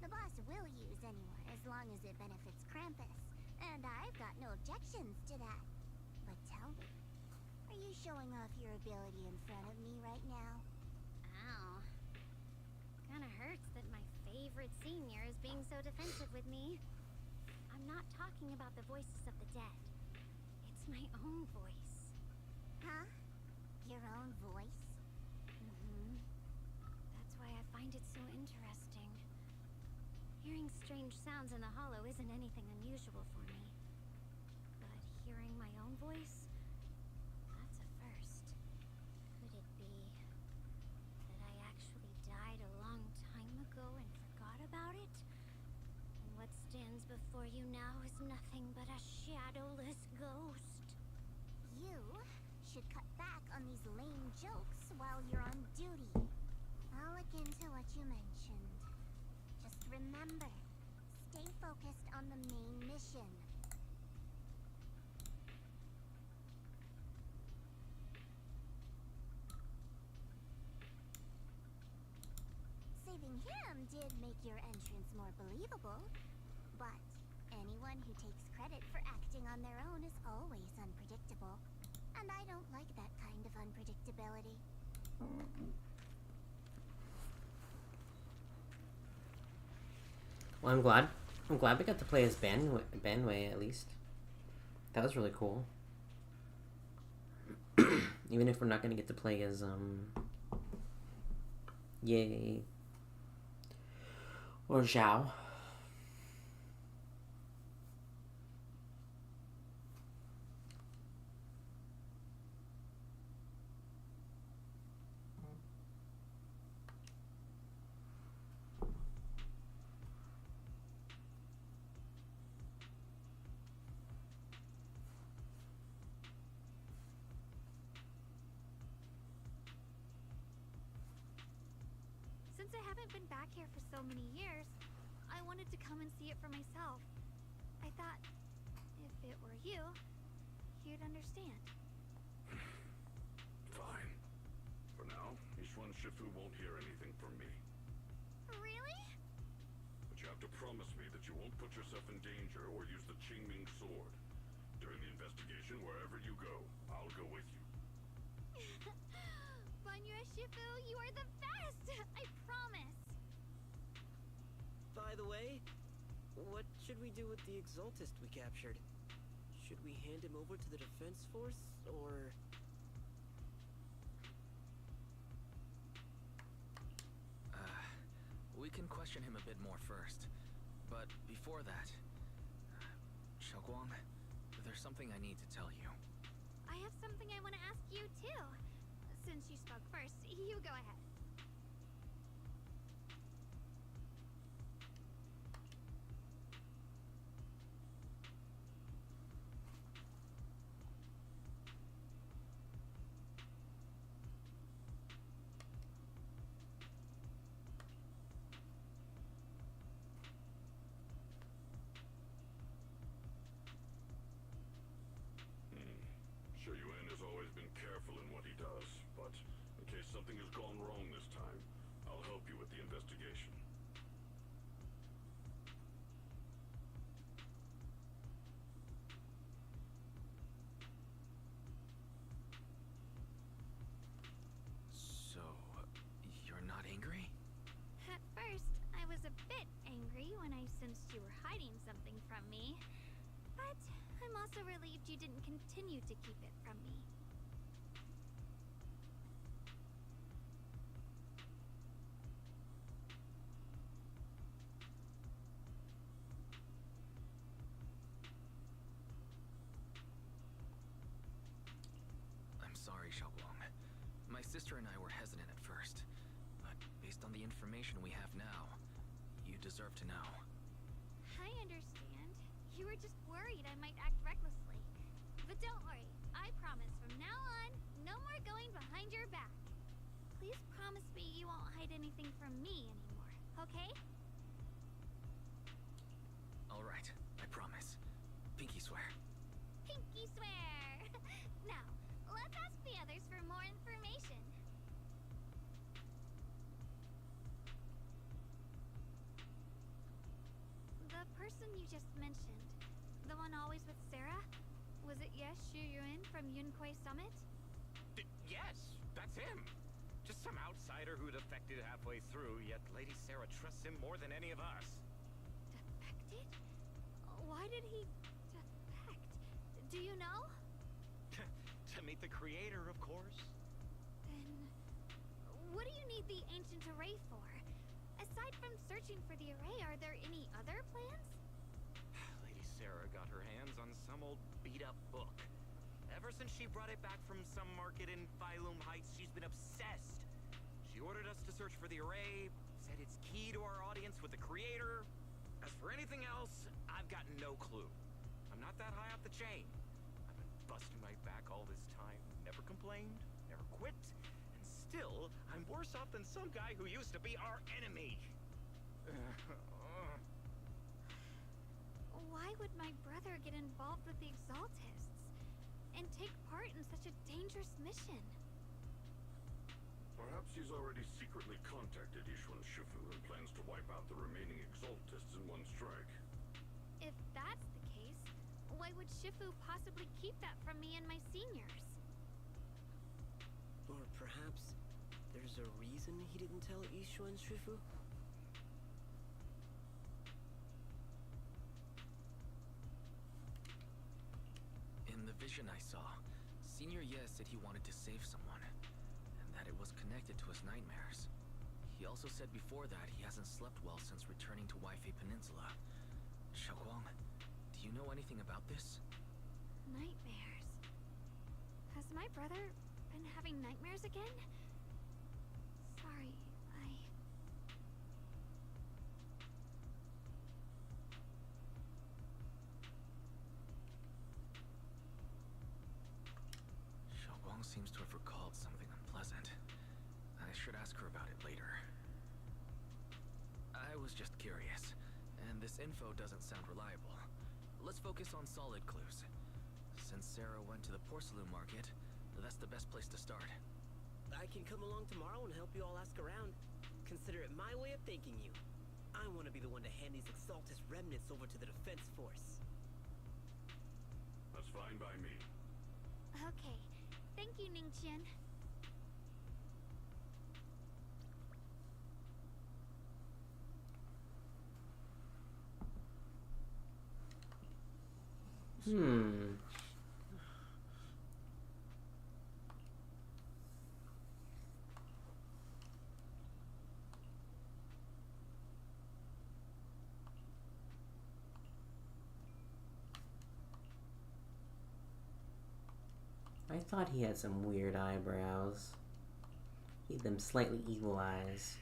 S4: The boss will use anyone as long as it benefits Krampus, and I've got no objections to that. But tell me, are you showing off your ability in front of me right now? Ow. Kinda hurts that my favorite senior is being so defensive with me. I'm not talking about the voices of the dead. It's my own voice. Huh? Your own voice? That's why I find it so interesting. Hearing strange sounds in the hollow isn't anything unusual for me. But hearing my own voice? That's a first. Could it be that I actually died a long time ago and forgot about it? And what stands before you now is nothing but a shadowless ghost.
S13: You should cut back on these lame jokes while you're on duty. I'll look into what you mentioned. Just remember, stay focused on the main mission. Saving him did make your entrance more believable, but anyone who takes credit for acting on their own is always unpredictable. And I don't like that kind of unpredictability.
S1: Well, I'm glad. I'm glad we got to play as Banway at least. That was really cool. Even if we're not gonna get to play as Yay or Zhao.
S4: Since I haven't been back here for so many years, I wanted to come and see it for myself. I thought, if it were you, you'd understand.
S7: Fine. For now, Ishwan Shifu won't hear anything from me.
S4: Really?
S7: But you have to promise me that you won't put yourself in danger or use the Qingming sword. During the investigation, wherever you go, I'll go with you.
S4: Banyue Shifu, you are the best! I promise!
S10: By the way, what should we do with the Exaltist we captured? Should we hand him over to the defense force, or...
S3: We can question him a bit more first. But before that... Xiaoguang, there's something I need to tell you.
S4: I have something I want to ask you, too. Since you spoke first, you go ahead.
S7: Sure, Yuan has always been careful in what he does, but in case something has gone wrong this time, I'll help you with the investigation.
S3: So, you're not angry?
S4: At first, I was a bit angry when I sensed you were hiding something from me. But I'm also relieved you didn't continue to keep it from me.
S3: I'm sorry, Xiaoguang. My sister and I were hesitant at first, but based on the information we have now, you deserve to know.
S4: I understand. You were just worried I might act recklessly. But don't worry. I promise from now on, no more going behind your back. Please promise me you won't hide anything from me anymore, okay?
S3: All right, I promise. Pinky swear.
S4: Pinky swear! Now, let's ask the others for more information. The person you just mentioned, the one always with Sarah? Was it Yes Xu Yuan from Yunquai Summit?
S9: Yes, that's him. Just some outsider who defected halfway through, yet Lady Sarah trusts him more than any of us.
S4: Defected? Why did he defect? Do you know?
S9: To meet the creator, of course.
S4: Then, what do you need the ancient array for? Aside from searching for the array, are there any other plans?
S9: Lady Sarah got her hands on some old beat-up book. Ever since she brought it back from some market in Phylum Heights, she's been obsessed. She ordered us to search for the array, said it's key to our audience with the creator. As for anything else, I've got no clue. I'm not that high up the chain. I've been busting my back all this time, never complained, never quit, and still, I'm worse off than some guy who used to be our enemy.
S4: Why would my brother get involved with the Exaltists and take part in such a dangerous mission?
S7: Perhaps he's already secretly contacted Ishuan Shifu and plans to wipe out the remaining Exaltists in one strike.
S4: If that's the case, why would Shifu possibly keep that from me and my seniors?
S10: Or perhaps there's a reason he didn't tell Ishuan Shifu?
S3: In the vision I saw, Senior Ye said he wanted to save someone, and that it was connected to his nightmares. He also said before that he hasn't slept well since returning to Waifei Peninsula. Xiaoguang, do you know anything about this?
S4: Nightmares. Has my brother been having nightmares again? Sorry,
S3: Xiaoguang seems to have recalled something unpleasant. I should ask her about it later. I was just curious, and this info doesn't sound reliable. Let's focus on solid clues. Since Sarah went to the porcelain market, that's the best place to start.
S10: I can come along tomorrow and help you all ask around. Consider it my way of thanking you. I want to be the one to hand these Exaltist remnants over to the defense force.
S7: That's fine by me.
S4: Okay. Thank you, Ningqian.
S1: I thought he had some weird eyebrows. He had them slightly evil eyes.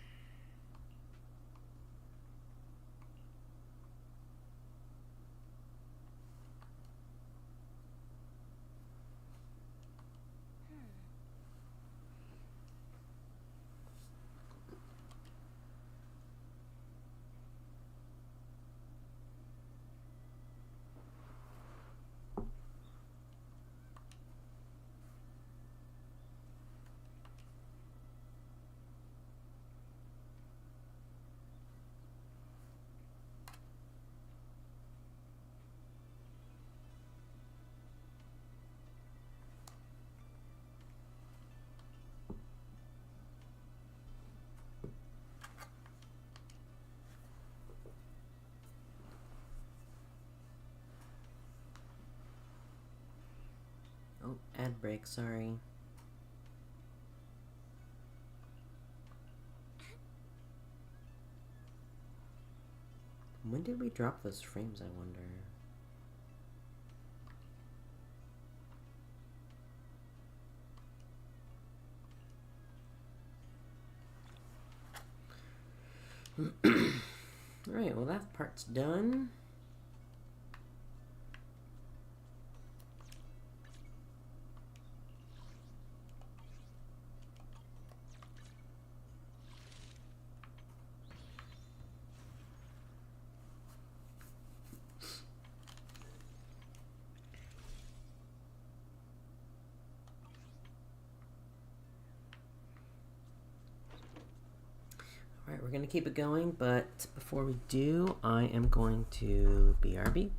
S1: Oh, ad break, sorry. When did we drop those frames, I wonder? Alright, well that part's done. Alright, we're going to keep it going, but before we do, I am going to BRB.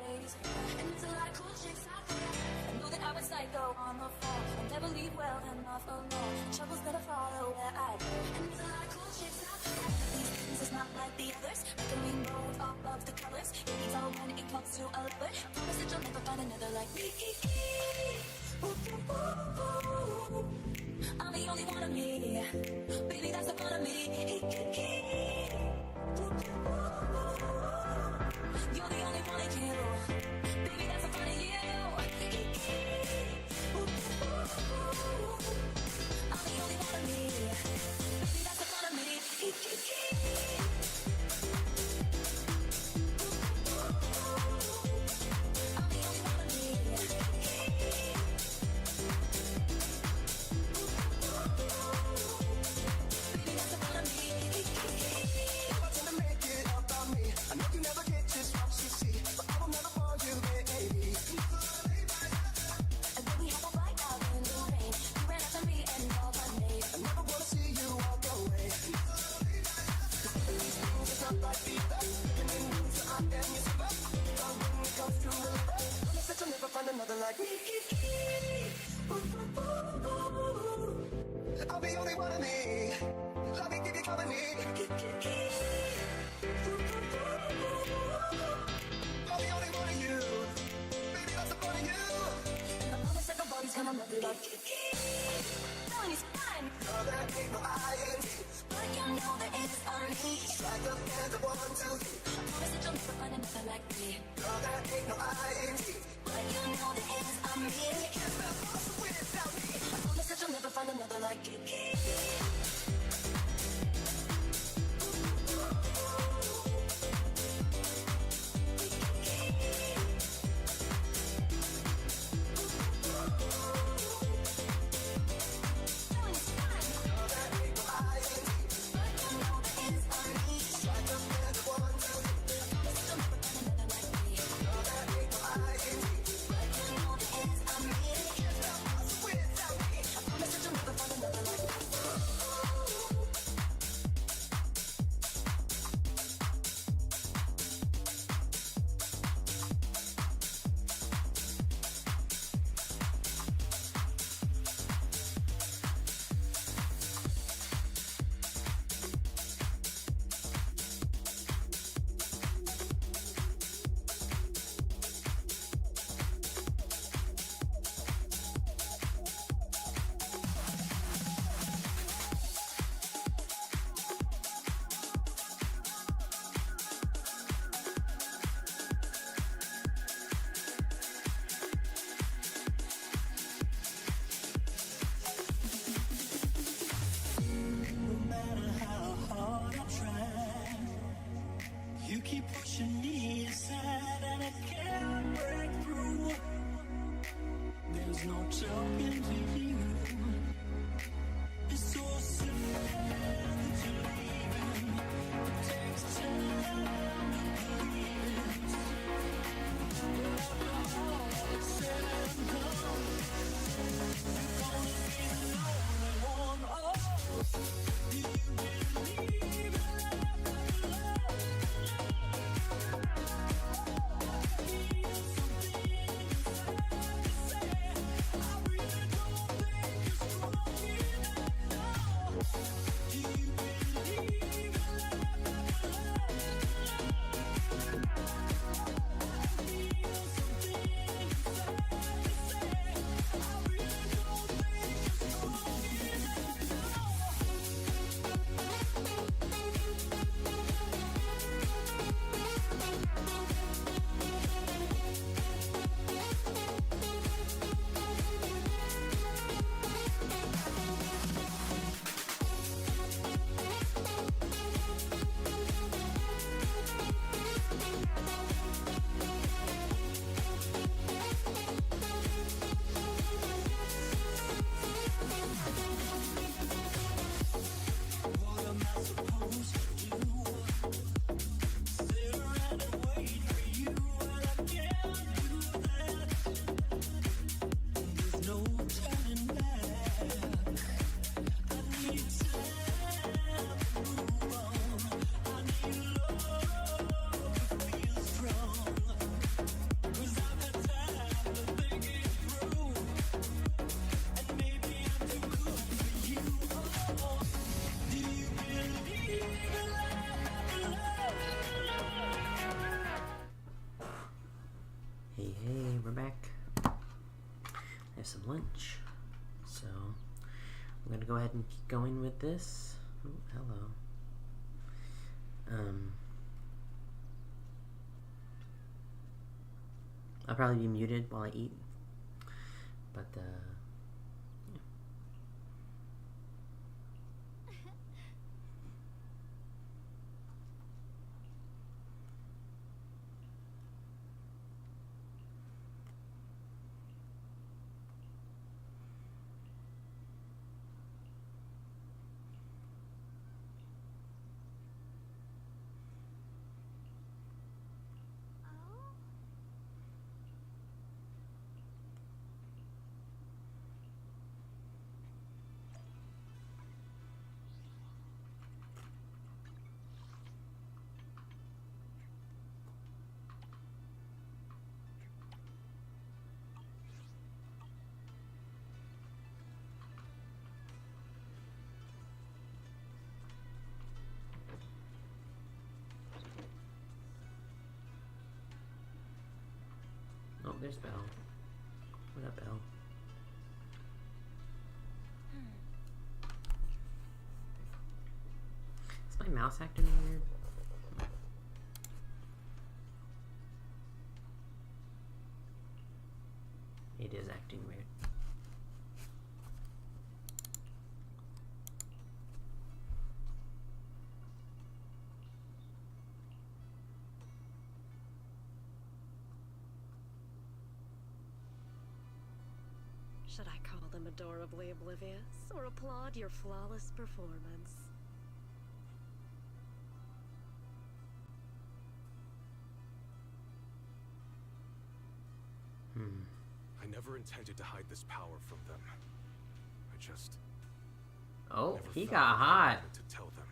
S14: ladies. And there's a lot of cool chicks out there. I know that I was psycho on the phone. I'll never leave well enough alone. Trouble's gonna follow where I go. And there's a lot of cool chicks out there. These things is not like the others. Like a rainbow with all of the colors. It means all when it comes to a lover. I promise that you'll never find another like me. I'm the only one of me. Baby, that's the fun of me. You're the only one I kill. Baby, that's the fun of you. I'm the only one of me. Baby, that's the fun of me. I'm the only one of me. Baby, that's the fun of me.
S15: Never tend to make it about me. I know you never get just what you see, but I will never fall you, baby.
S14: And when we had a fight out in the rain, you ran after me and called my name.
S15: I never wanna see you walk away. These things is not like either. And in you, so I am your super. But when it comes to the lover, promise that you'll never find another like me. I'll be only one of me. Let me give you company. I'll be only one of you. Baby, that's the fun of you.
S14: And I promise that nobody's gonna love you like knowing it's fun.
S15: No, that ain't no ING.
S14: But you know there is on me.
S15: Strike up and the 1, 2, 3.
S14: I promise that you'll never find another like me.
S15: No, that ain't no ING.
S14: But you know there is on me.
S15: Can't spell awesome without me.
S14: I promise that you'll never find another like you. Knowing it's fun.
S15: No, that ain't no ING.
S14: But you know there is on me.
S15: Strike up and the 1, 2, 3.
S14: I promise that you'll never find another like me.
S15: No, that ain't no ING.
S14: But you know there is on me.
S15: Can't spell awesome without me.
S14: I promise that you'll never find another like me.
S16: No matter how hard I try, you keep pushing me aside and I can't break through. There's no talking to you. It's so simple that you're leaving. It takes time to believe it. After all that's said and done, you're gonna be the only one. Oh, do you believe in love?
S1: have some lunch. So I'm gonna go ahead and keep going with this. Oh, hello. I'll probably be muted while I eat, but yeah. Oh, there's Belle. What up, Belle? Is my mouse acting weird? It is acting weird.
S6: Should I call them adorably oblivious or applaud your flawless performance?
S7: I never intended to hide this power from them. I just...
S1: Oh,
S7: never
S1: he
S7: felt
S1: got
S7: like I
S1: hot.
S7: wanted to tell them.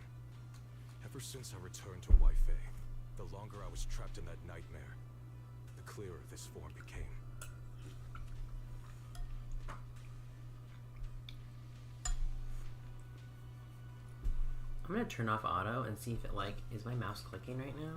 S7: Ever since I returned to Wi-Fi, the longer I was trapped in that nightmare, the clearer this form became.
S1: I'm gonna turn off auto and see if it like, is my mouse clicking right now?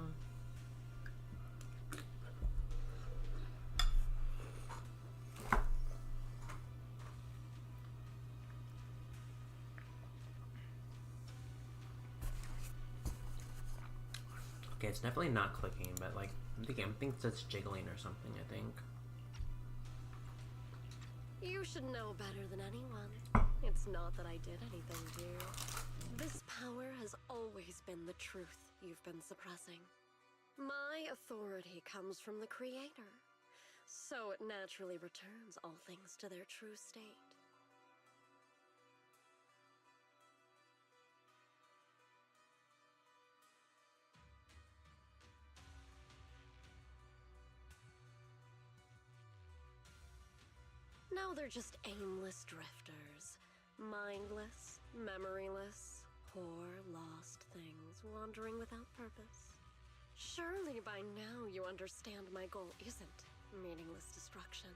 S1: Okay, it's definitely not clicking, but like, I think it's jiggling or something, I think.
S6: You should know better than anyone. It's not that I did anything to you. This power has always been the truth you've been suppressing. My authority comes from the Creator, so it naturally returns all things to their true state. Now they're just aimless drifters, mindless, memoryless, poor, lost things wandering without purpose. Surely by now you understand my goal isn't meaningless destruction.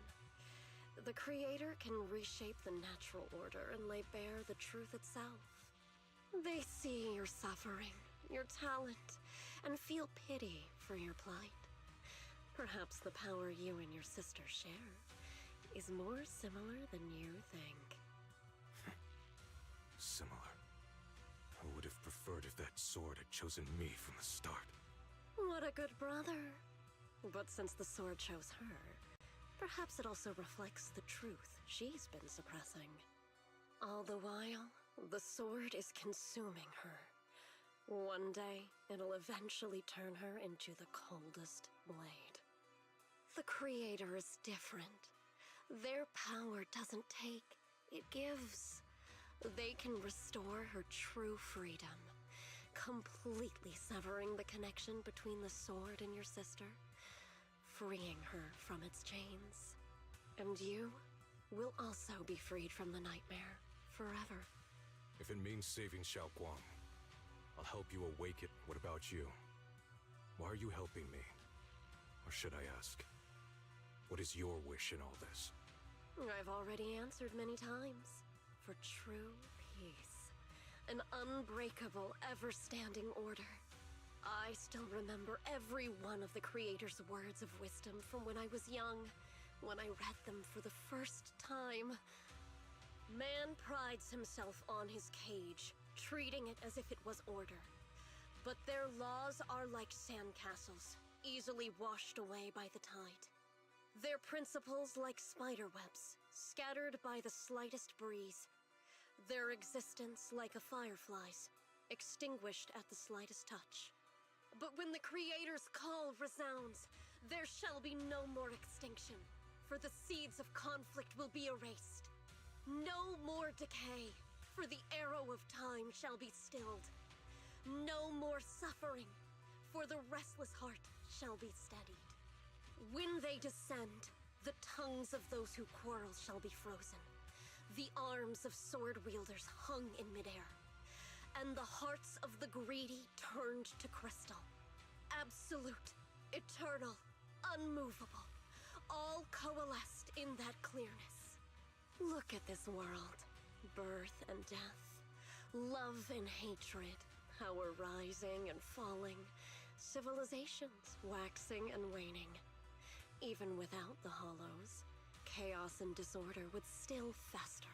S6: The Creator can reshape the natural order and lay bare the truth itself. They see your suffering, your talent, and feel pity for your plight. Perhaps the power you and your sister share is more similar than you think.
S7: Similar. I would have preferred if that sword had chosen me from the start.
S6: What a good brother. But since the sword chose her, perhaps it also reflects the truth she's been suppressing. All the while, the sword is consuming her. One day, it'll eventually turn her into the coldest blade. The Creator is different. Their power doesn't take, it gives. They can restore her true freedom, completely severing the connection between the sword and your sister, freeing her from its chains. And you will also be freed from the nightmare forever.
S7: If it means saving Xiaoguang, I'll help you awake it. What about you? Why are you helping me? Or should I ask, what is your wish in all this?
S6: I've already answered many times. For true peace. An unbreakable, ever-standing order. I still remember every one of the Creator's words of wisdom from when I was young. when I read them for the first time. Man prides himself on his cage, treating it as if it was order. But their laws are like sandcastles, easily washed away by the tide. Their principles like spiderwebs, scattered by the slightest breeze. Their existence like a firefly's, extinguished at the slightest touch. But when the Creator's call resounds, there shall be no more extinction, for the seeds of conflict will be erased. No more decay, for the arrow of time shall be stilled. No more suffering, for the restless heart shall be steadied. When they descend, the tongues of those who quarrel shall be frozen, the arms of sword wielders hung in midair, and the hearts of the greedy turned to crystal. Absolute, eternal, unmovable, all coalesced in that clearness. Look at this world. Birth and death, love and hatred, power rising and falling, civilizations waxing and waning. Even without the hollows, chaos and disorder would still fester,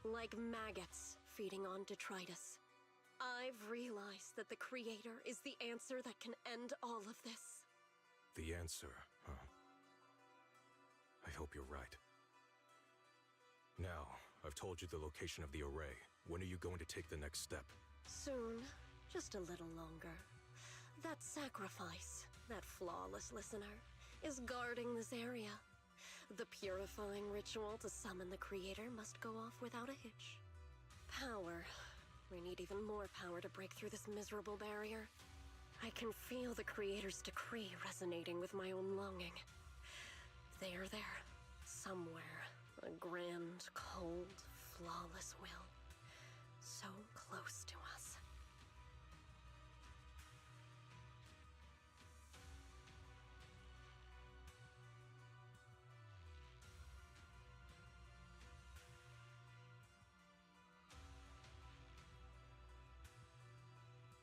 S6: like maggots feeding on detritus. I've realized that the Creator is the answer that can end all of this.
S7: The answer, huh? I hope you're right. Now, I've told you the location of the array. When are you going to take the next step?
S6: Soon. Just a little longer. That sacrifice, that flawless listener, is guarding this area. The purifying ritual to summon the Creator must go off without a hitch. Power. We need even more power to break through this miserable barrier. I can feel the Creator's decree resonating with my own longing. They are there, somewhere. A grand, cold, flawless will. So close to us.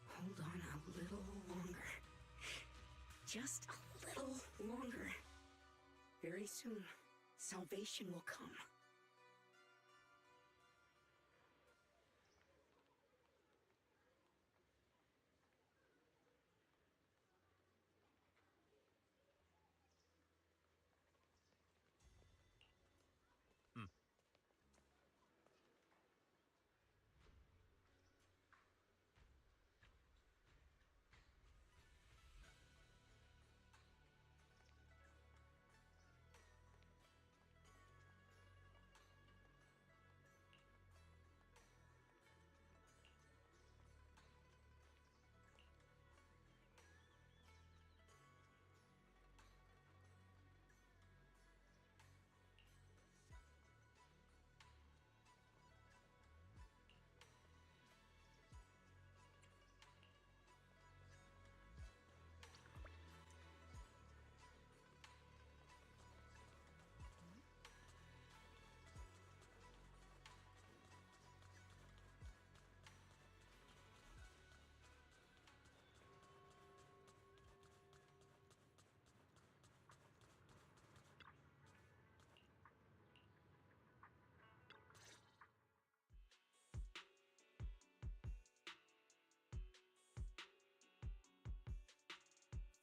S17: Hold on a little longer. Just a little longer. Very soon, salvation will come.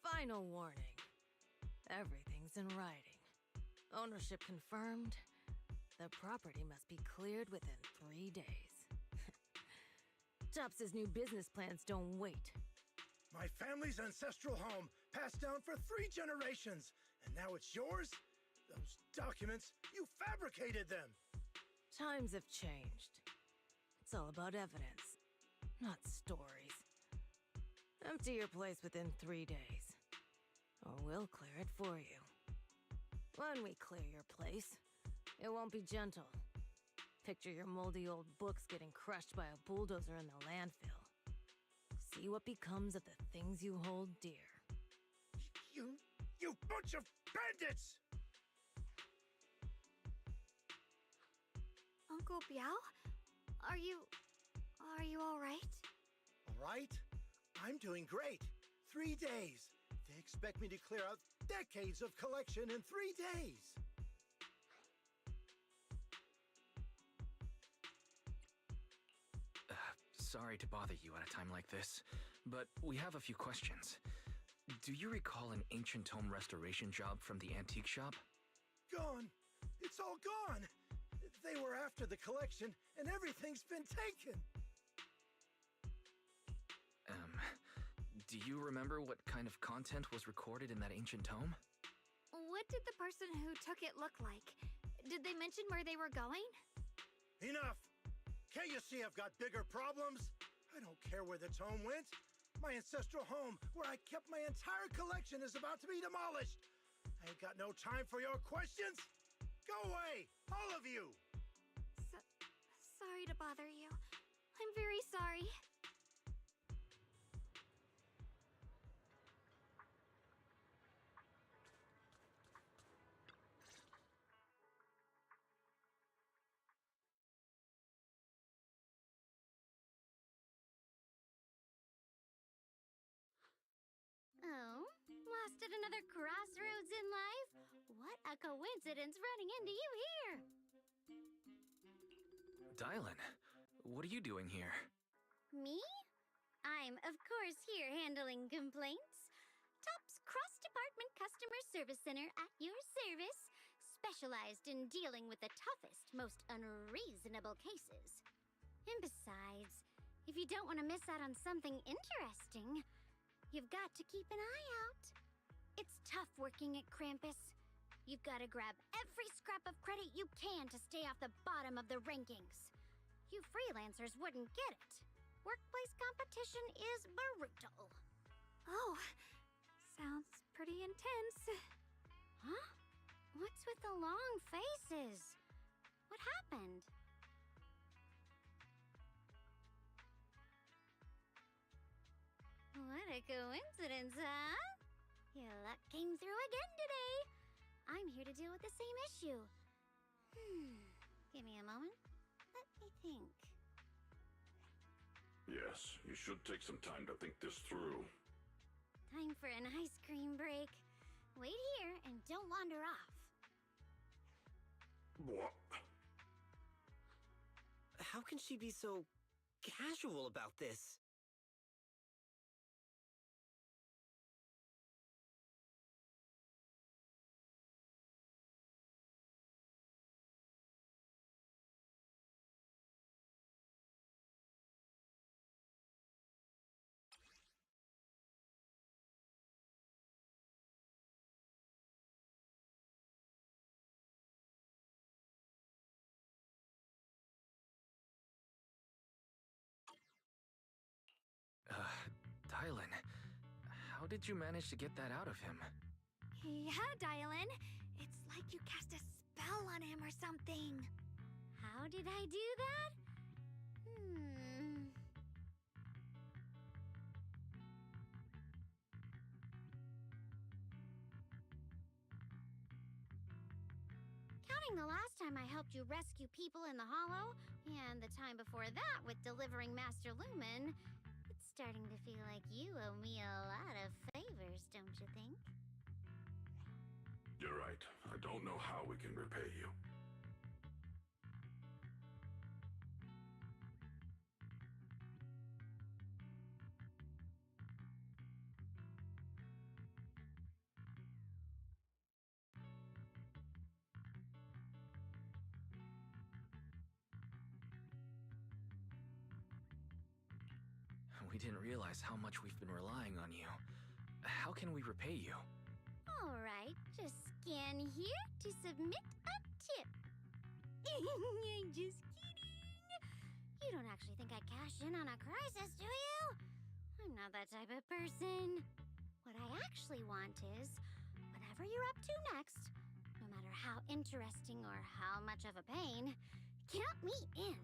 S18: Final warning. Everything's in writing. Ownership confirmed. The property must be cleared within 3 days. Tops's new business plans don't wait.
S19: My family's ancestral home, passed down for 3 generations, and now it's yours? Those documents, you fabricated them!
S18: Times have changed. It's all about evidence, not stories. Empty your place within 3 days, or we'll clear it for you. When we clear your place, it won't be gentle. Picture your moldy old books getting crushed by a bulldozer in the landfill. See what becomes of the things you hold dear.
S19: You bunch of bandits!
S4: Uncle Biao? Are you all right?
S19: All right? I'm doing great. 3 days. They expect me to clear out decades of collection in 3 days.
S3: sorry to bother you at a time like this, but we have a few questions. Do you recall an ancient tome restoration job from the antique shop?
S19: Gone. It's all gone. They were after the collection, and everything's been taken.
S3: Do you remember what kind of content was recorded in that ancient tome?
S4: What did the person who took it look like? Did they mention where they were going?
S19: Enough! Can't you see I've got bigger problems? I don't care where the tome went. My ancestral home, where I kept my entire collection, is about to be demolished. I ain't got no time for your questions. Go away, all of you!
S4: Sorry to bother you. I'm very sorry. Oh, lost at another crossroads in life? What a coincidence running into you here!
S3: Dylan, what are you doing here?
S4: Me? I'm, of course, here handling complaints. TOPS Cross-Department Customer Service Center at your service, specialized in dealing with the toughest, most unreasonable cases. And besides, if you don't want to miss out on something interesting, you've got to keep an eye out. It's tough working at Krampus. You've got to grab every scrap of credit you can to stay off the bottom of the rankings. You freelancers wouldn't get it. Workplace competition is brutal. Oh, sounds pretty intense. Huh? What's with the long faces? What happened? What a coincidence, huh? Your luck came through again today. I'm here to deal with the same issue. Give me a moment. Let me think.
S20: Yes, you should take some time to think this through.
S4: Time for an ice cream break. Wait here and don't wander off.
S20: What?
S10: How can she be so casual about this?
S3: Dylan, how did you manage to get that out of him?
S4: Yeah, Dylan. It's like you cast a spell on him or something. How did I do that? Counting the last time I helped you rescue people in the Hollow, and the time before that with delivering Master Lumen, it's starting to feel like you owe me a lot of favors, don't you think?
S20: You're right. I don't know how we can repay you.
S3: We didn't realize how much we've been relying on you. How can we repay you?
S4: Alright, just scan here to submit a tip. I'm just kidding. You don't actually think I'd cash in on a crisis, do you? I'm not that type of person. What I actually want is, whatever you're up to next, no matter how interesting or how much of a pain, count me in.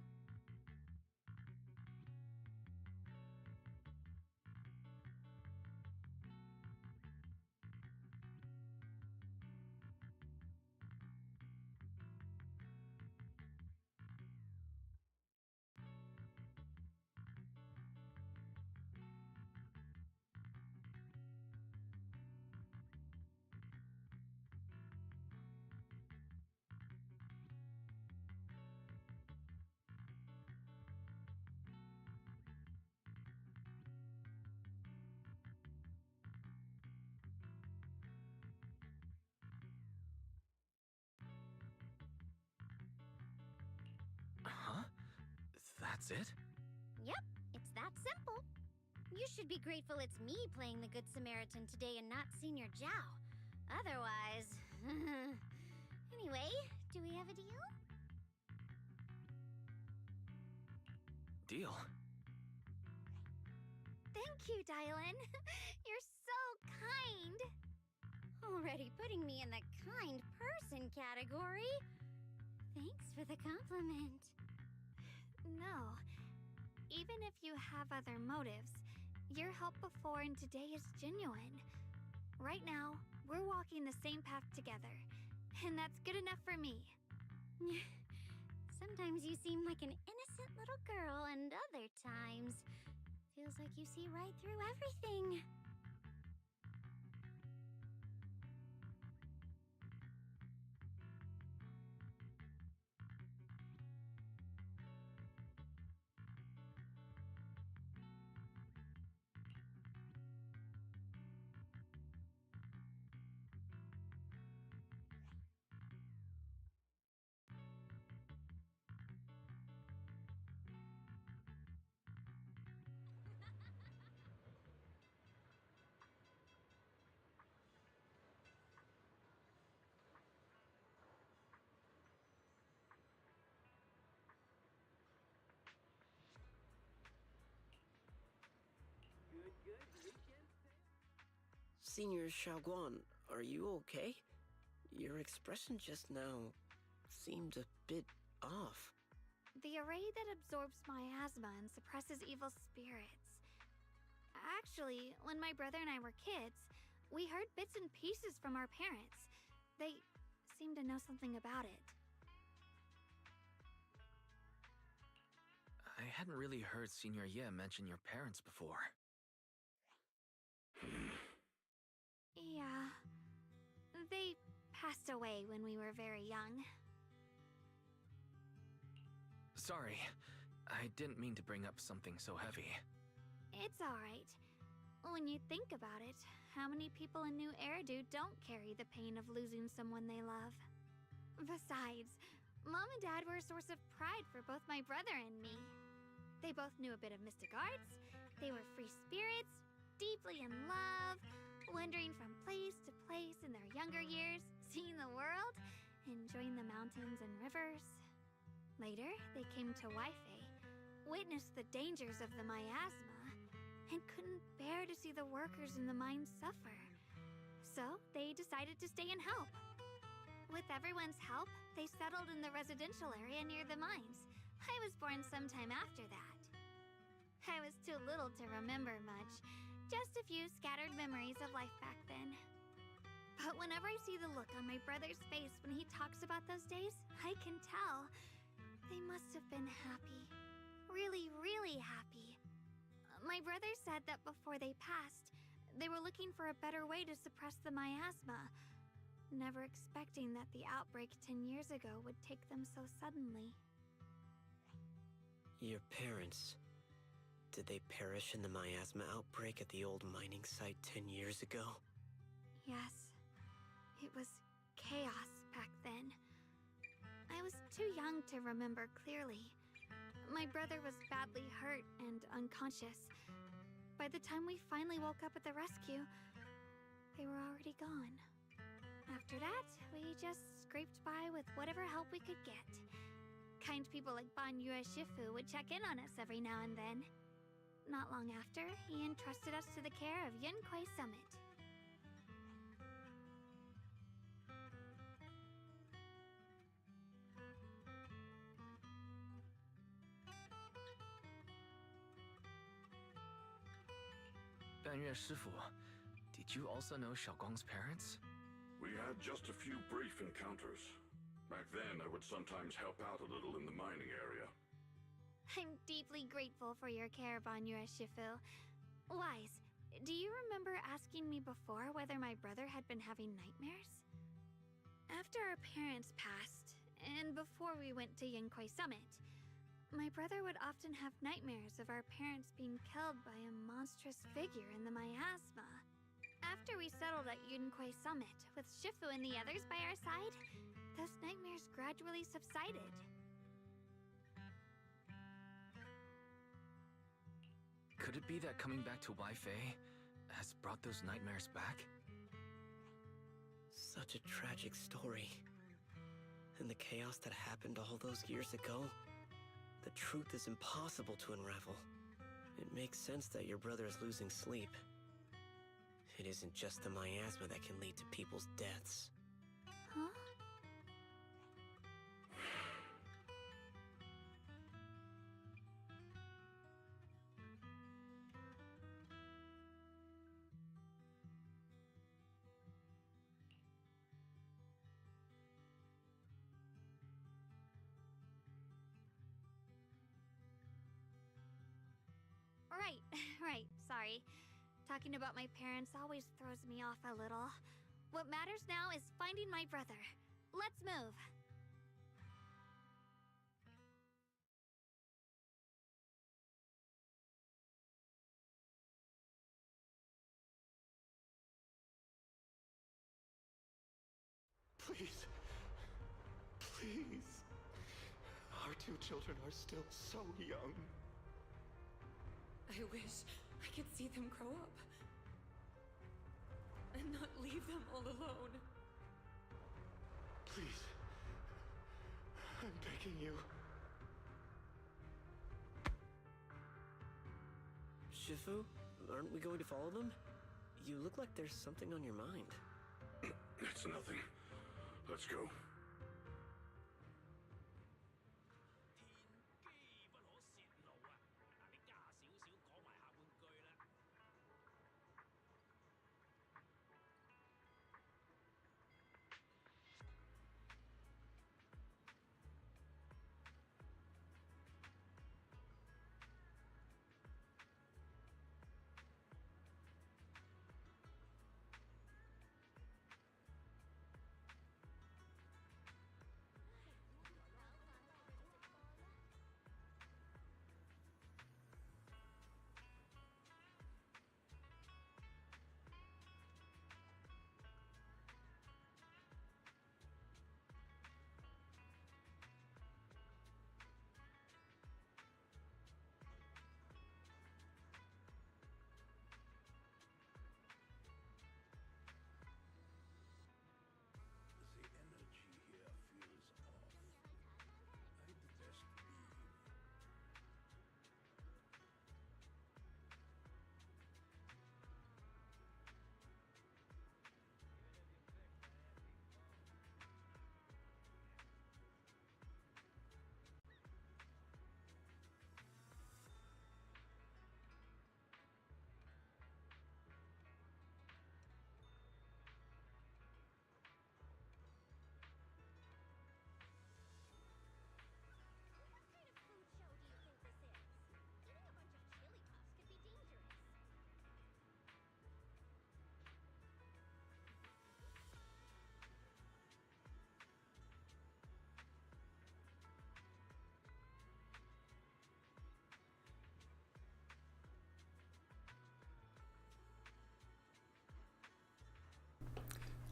S3: That's it?
S4: Yep, it's that simple. You should be grateful it's me playing the Good Samaritan today and not Senior Zhao. Otherwise... Anyway, do we have a deal?
S3: Deal?
S4: Thank you, Dylan. You're so kind. Already putting me in the kind person category. Thanks for the compliment. No. Even if you have other motives, your help before and today is genuine. Right now, we're walking the same path together, and that's good enough for me. Sometimes you seem like an innocent little girl, and other times, feels like you see right through everything.
S10: Senior Xiaoguan, are you okay? Your expression just now seemed a bit off.
S4: The array that absorbs miasma and suppresses evil spirits. Actually, when my brother and I were kids, we heard bits and pieces from our parents. They seemed to know something about it.
S3: I hadn't really heard Senior Ye mention your parents before.
S4: Yeah. They passed away when we were very young.
S3: Sorry, I didn't mean to bring up something so heavy.
S4: It's alright. When you think about it, how many people in New Eridu don't carry the pain of losing someone they love? Besides, Mom and Dad were a source of pride for both my brother and me. They both knew a bit of mystic arts, they were free spirits, deeply in love, wandering from place to place in their younger years, seeing the world, enjoying the mountains and rivers. Later, they came to Waifei, witnessed the dangers of the miasma, and couldn't bear to see the workers in the mines suffer. So, they decided to stay and help. With everyone's help, they settled in the residential area near the mines. I was born sometime after that. I was too little to remember much, just a few scattered memories of life back then. But whenever I see the look on my brother's face when he talks about those days, I can tell. They must have been happy. Really, really happy. My brother said that before they passed, they were looking for a better way to suppress the miasma, never expecting that the outbreak 10 years ago would take them so suddenly.
S10: Your parents... did they perish in the miasma outbreak at the old mining site 10 years ago?
S4: Yes. It was chaos back then. I was too young to remember clearly. My brother was badly hurt and unconscious. By the time we finally woke up at the rescue, they were already gone. After that, we just scraped by with whatever help we could get. Kind people like Ban Yue Shifu would check in on us every now and then. Not long after, he entrusted us to the care of Yunquei Summit.
S3: Banyue Shifu, did you also know Xiaoguang's parents?
S20: We had just a few brief encounters. Back then, I would sometimes help out a little in the mining area.
S4: I'm deeply grateful for your care, Ban Yue Shifu. Wise, do you remember asking me before whether my brother had been having nightmares? After our parents passed, and before we went to Yunquei Summit, my brother would often have nightmares of our parents being killed by a monstrous figure in the miasma. After we settled at Yunquei Summit, with Shifu and the others by our side, those nightmares gradually subsided.
S3: Could it be that coming back to Wi-Fi has brought those nightmares back?
S10: Such a tragic story. And the chaos that happened all those years ago, the truth is impossible to unravel. It makes sense that your brother is losing sleep. It isn't just the miasma that can lead to people's deaths.
S4: Huh? Right, right, sorry. Talking about my parents always throws me off a little. What matters now is finding my brother. Let's move.
S7: Please. Please. Our two children are still so young.
S21: I wish I could see them grow up. And not leave them all alone.
S7: Please. I'm begging you.
S10: Shifu, aren't we going to follow them? You look like there's something on your mind.
S20: It's nothing. Let's go.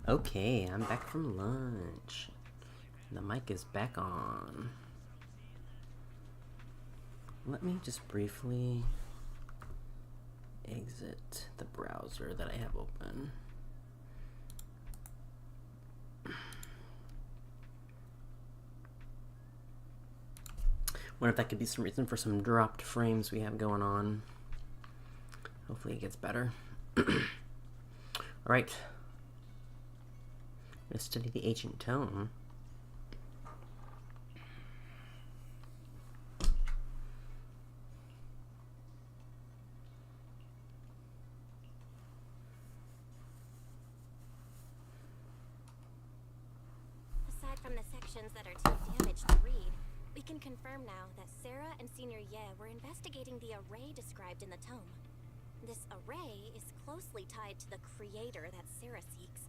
S1: Okay, I'm back from lunch. The mic is back on. Let me just briefly exit the browser that I have open. Wonder if that could be some reason for some dropped frames we have going on. Hopefully it gets better. Alright. Let's study the ancient tome.
S22: Aside from the sections that are too damaged to read, we can confirm now that Sarah and Senior Ye were investigating the array described in the tome. This array is closely tied to the creator that Sarah seeks.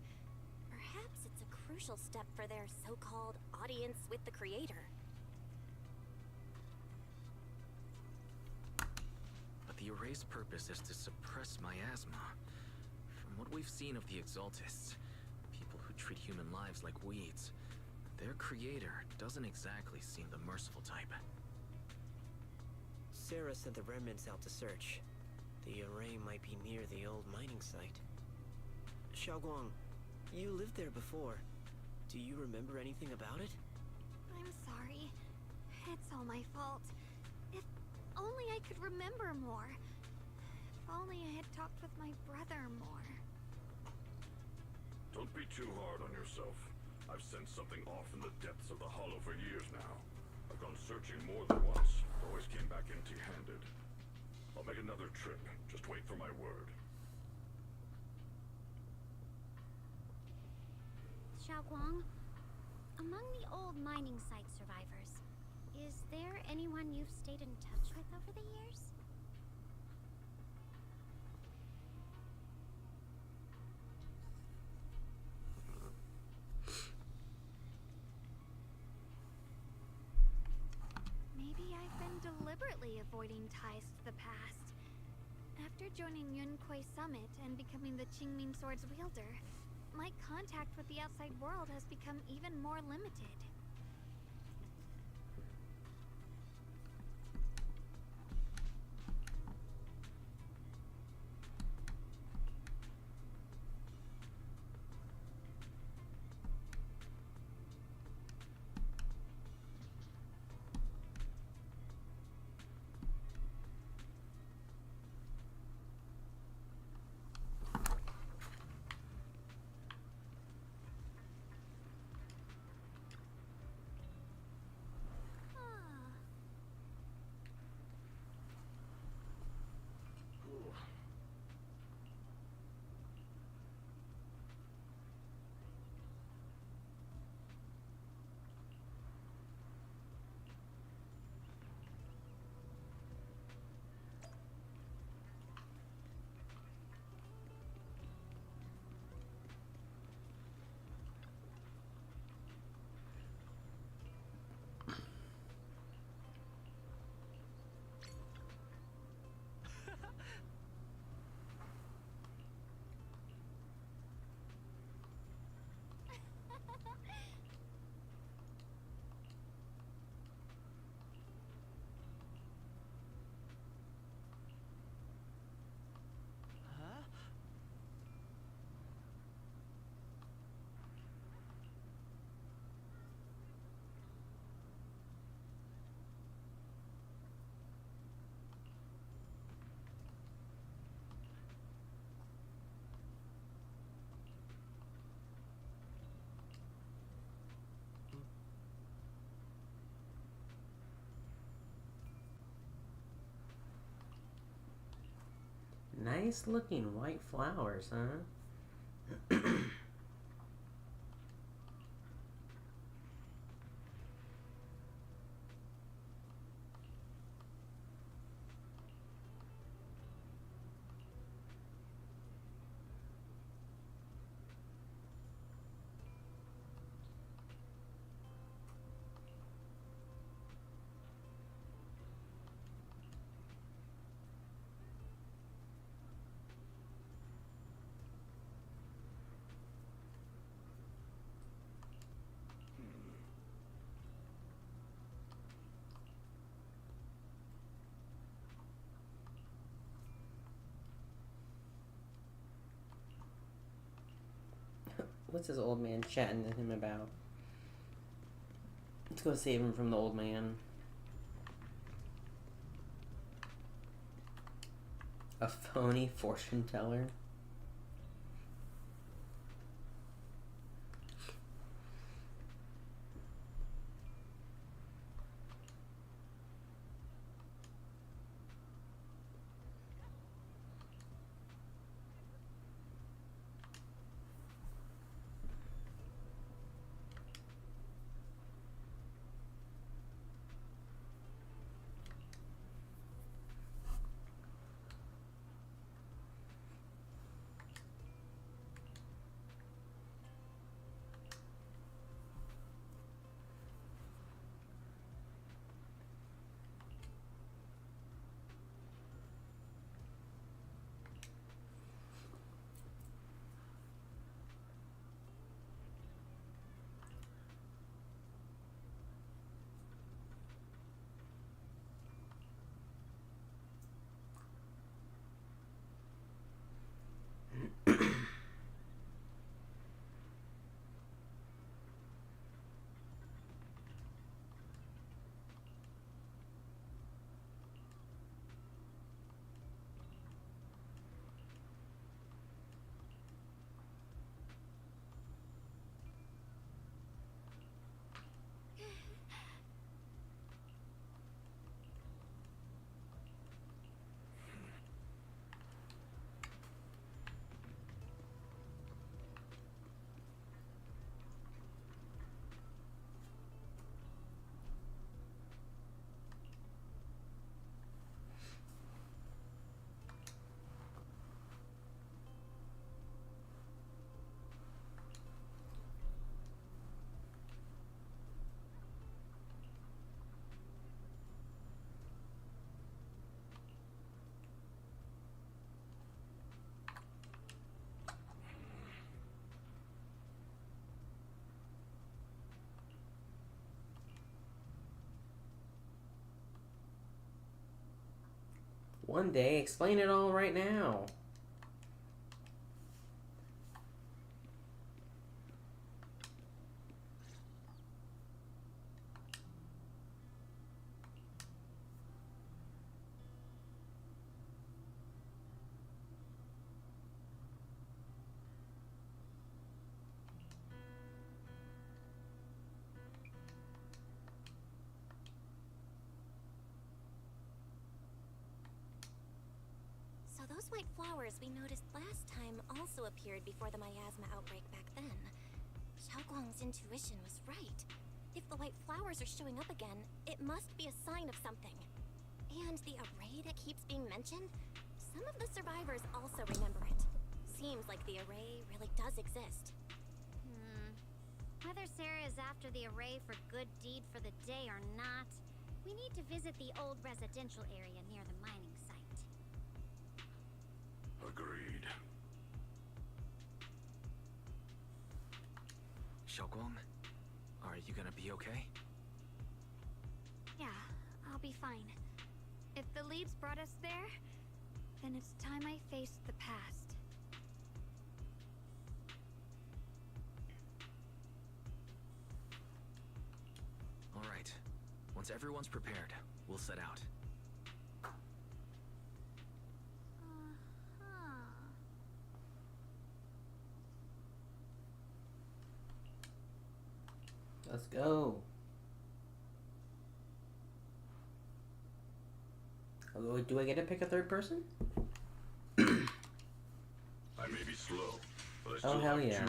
S22: Perhaps it's a crucial step for their so-called audience with the creator.
S3: But the array's purpose is to suppress miasma. From what we've seen of the Exaltists, people who treat human lives like weeds, their creator doesn't exactly seem the merciful type.
S10: Sarah sent the remnants out to search. The array might be near the old mining site. Xiaoguang, you lived there before. Do you remember anything about it?
S4: I'm sorry. It's all my fault. If only I could remember more. If only I had talked with my brother more.
S20: Don't be too hard on yourself. I've sensed something off in the depths of the hollow for years now. I've gone searching more than once, but always came back empty-handed. I'll make another trip. Just wait for my word.
S13: Xiaoguang, among the old mining site survivors, is there anyone you've stayed in touch with over the years?
S4: Maybe I've been deliberately avoiding ties to the past. After joining Yunkuei Summit and becoming the Qingming Sword's wielder, my contact with the outside world has become even more limited.
S1: Nice looking white flowers, huh? What's this old man chatting to him about? Let's go save him from the old man. A phony fortune teller. One day, explain it all right now.
S22: So those white flowers we noticed last time also appeared before the miasma outbreak back then. Xiaoguang's intuition was right. If the white flowers are showing up again, it must be a sign of something. And the array that keeps being mentioned, some of the survivors also remember it. Seems like the array really does exist.
S4: Whether Sarah is after the array for good deed for the day or not, we need to visit the old residential area near the mining site.
S20: Agreed.
S3: Xiaoguang, are you gonna be okay?
S4: Yeah, I'll be fine. If the leads brought us there, then it's time I faced the past.
S3: All right. Once everyone's prepared, we'll set out.
S1: Let's go. Oh, do I get to pick a third person?
S20: I may be slow, but I still
S1: Oh, hell
S20: have
S1: yeah.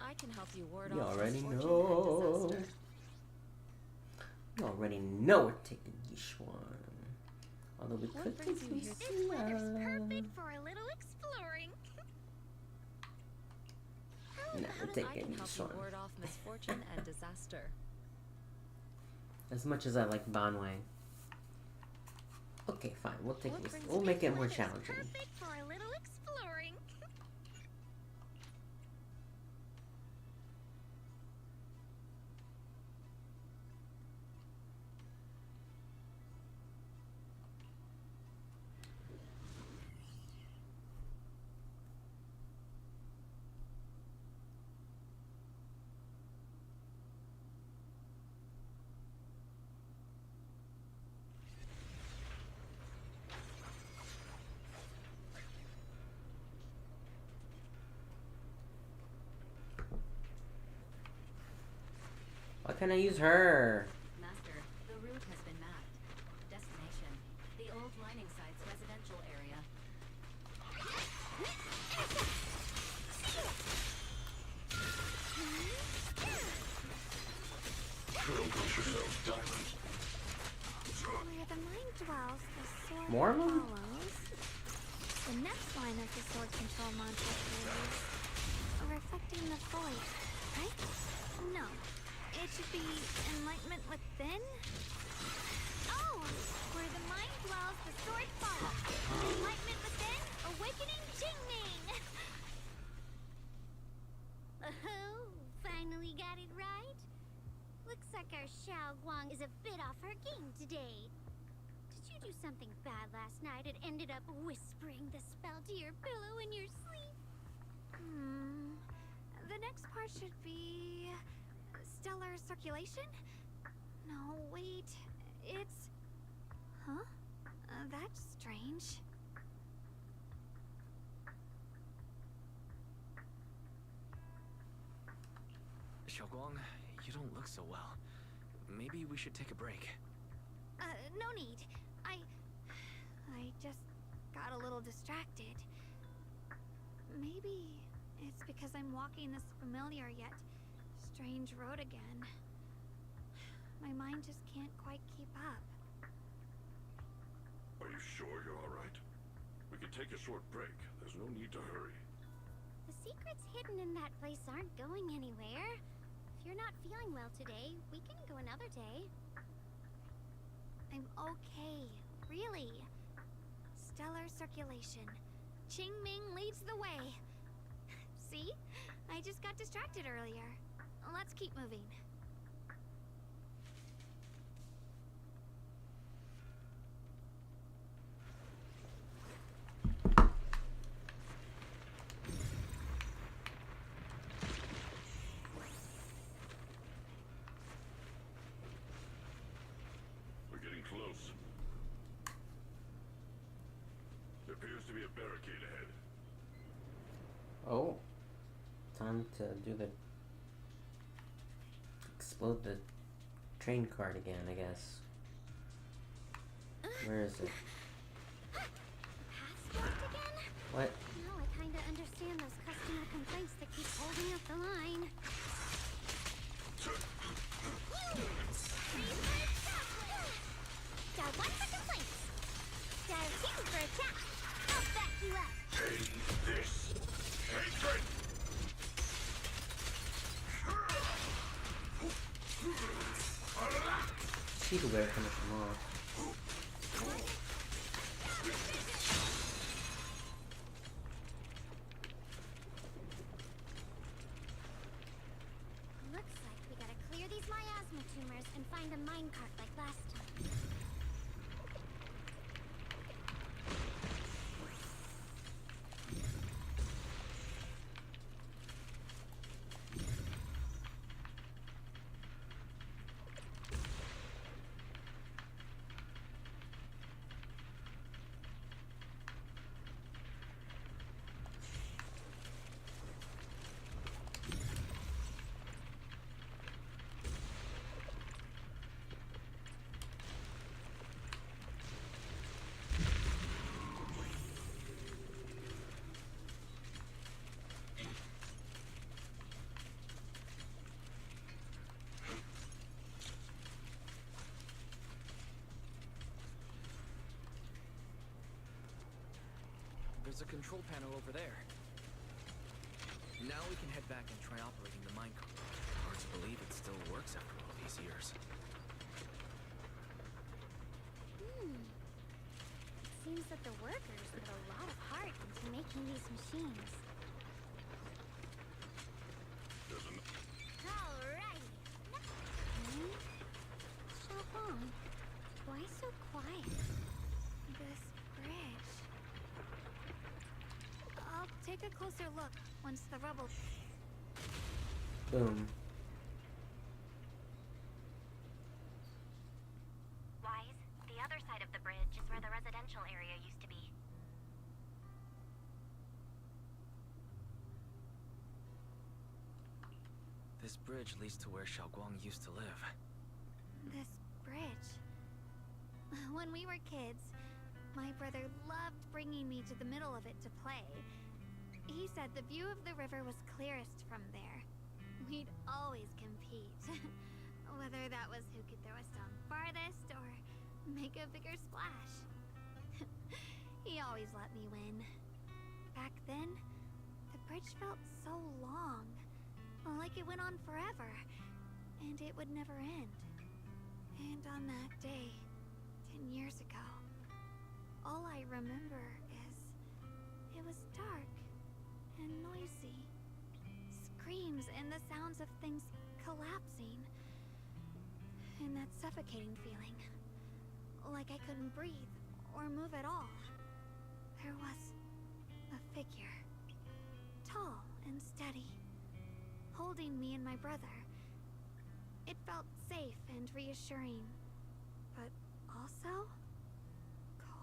S18: I can help you ward
S1: You
S18: off
S1: already
S18: misfortune
S1: know.
S18: and disaster.
S1: You already know we're taking this one. Although we could take
S18: brings you here?
S4: This weather's perfect for a little exploring.
S1: No, we're
S18: I
S1: taking
S18: can help
S1: this
S18: you
S1: one.
S18: ward off misfortune and disaster.
S1: As much as I like Banwei. Okay, fine. We'll take
S18: What
S1: this.
S18: brings
S1: We'll
S18: you
S1: make it more
S4: Weather's
S1: challenging.
S4: perfect for a little exploring.
S1: Why can't I use her?
S5: Master, the route has been mapped. Destination, the old mining site's residential area.
S4: Where the mind dwells, the sword
S1: More of 'em?
S4: follows. The next line of the sword control mantra is reflecting the void, right? No, it should be enlightenment within. Oh, where the mind dwells, the sword follows. Enlightenment within, awakening Jingming. Oh, finally got it right. Looks like our Xiao Guang is a bit off her game today. Did you do something bad last night and ended up whispering the spell to your pillow in your sleep? The next part should be stellar circulation? No, wait. It's... Huh? That's strange.
S3: Xiaoguang, you don't look so well. Maybe we should take a break.
S4: No need. I just got a little distracted. Maybe it's because I'm walking this familiar yet strange road again. My mind just can't quite keep up.
S20: Are you sure you're alright? We can take a short break. There's no need to hurry.
S4: The secrets hidden in that place aren't going anywhere. If you're not feeling well today, we can go another day. I'm okay, really. Stellar circulation. Qingming leads the way. See? I just got distracted earlier. Let's keep moving.
S20: to be a barricade ahead.
S1: Oh. Time to do the... explode the train cart again, I guess. Where is it? What?
S4: Now I kinda understand those customer complaints that keep holding up the line. Dial 1 for complaints. Dial 2 for attack. I'll back you up.
S20: End this hatred!
S1: She's away from it tomorrow.
S4: Looks like we gotta clear these miasma tumors and find a minecart like last time.
S3: There's a control panel over there. Now we can head back and try operating the minecart. Hard to believe it still works after all these years.
S4: It seems that the workers put a lot of heart into making these machines. Alrighty. Xiaoguang, why so quiet? This bridge. I'll take a closer look once the rubble...
S1: Boom.
S22: Wise, the other side of the bridge is where the residential area used to be.
S3: This bridge leads to where Xiaoguang used to live.
S4: This bridge. When we were kids, my brother loved bringing me to the middle of it to play. He said the view of the river was clearest from there. We'd always compete. Whether that was who could throw a stone farthest or make a bigger splash. He always let me win. Back then, the bridge felt so long. Like it went on forever. And it would never end. And on that day, 10 years ago, all I remember is it was dark and noisy. Screams and the sounds of things collapsing. And that suffocating feeling. Like I couldn't breathe or move at all. There was a figure. Tall and steady. Holding me and my brother. It felt safe and reassuring. But also...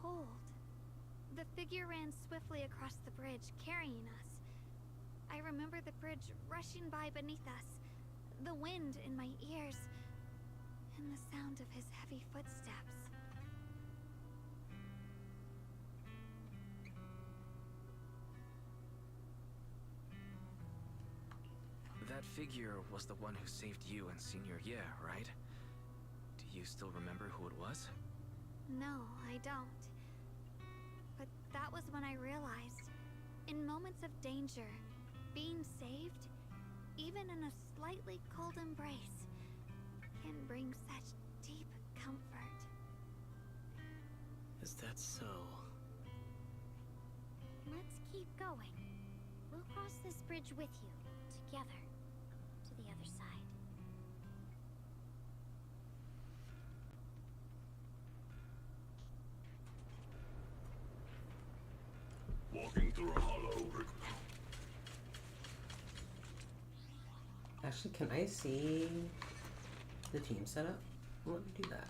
S4: cold. The figure ran swiftly across the bridge, carrying us. I remember the bridge rushing by beneath us, the wind in my ears, and the sound of his heavy footsteps.
S3: That figure was the one who saved you and Senior Ye, right? Do you still remember who it was?
S4: No, I don't. But that was when I realized, in moments of danger, being saved, even in a slightly cold embrace, can bring such deep comfort.
S10: Is that so?
S4: Let's keep going. We'll cross this bridge with you, together, to the other side.
S20: Walking through a hollow.
S1: Actually, can I see the team setup? Let me do that.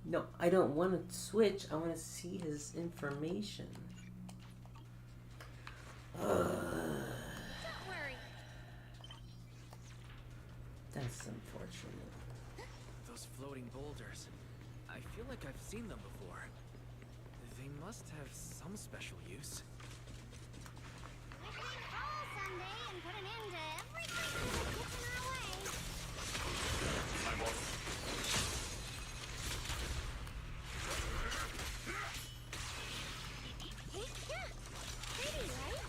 S1: No, I don't want to switch. I want to see his information.
S4: Don't worry.
S1: That's unfortunate.
S3: Those floating boulders. I feel like I've seen them before. They must have some special use.
S13: We can fall someday and put an end to everything that gets in our way.
S20: I'm off.
S13: Yeah, pretty, right?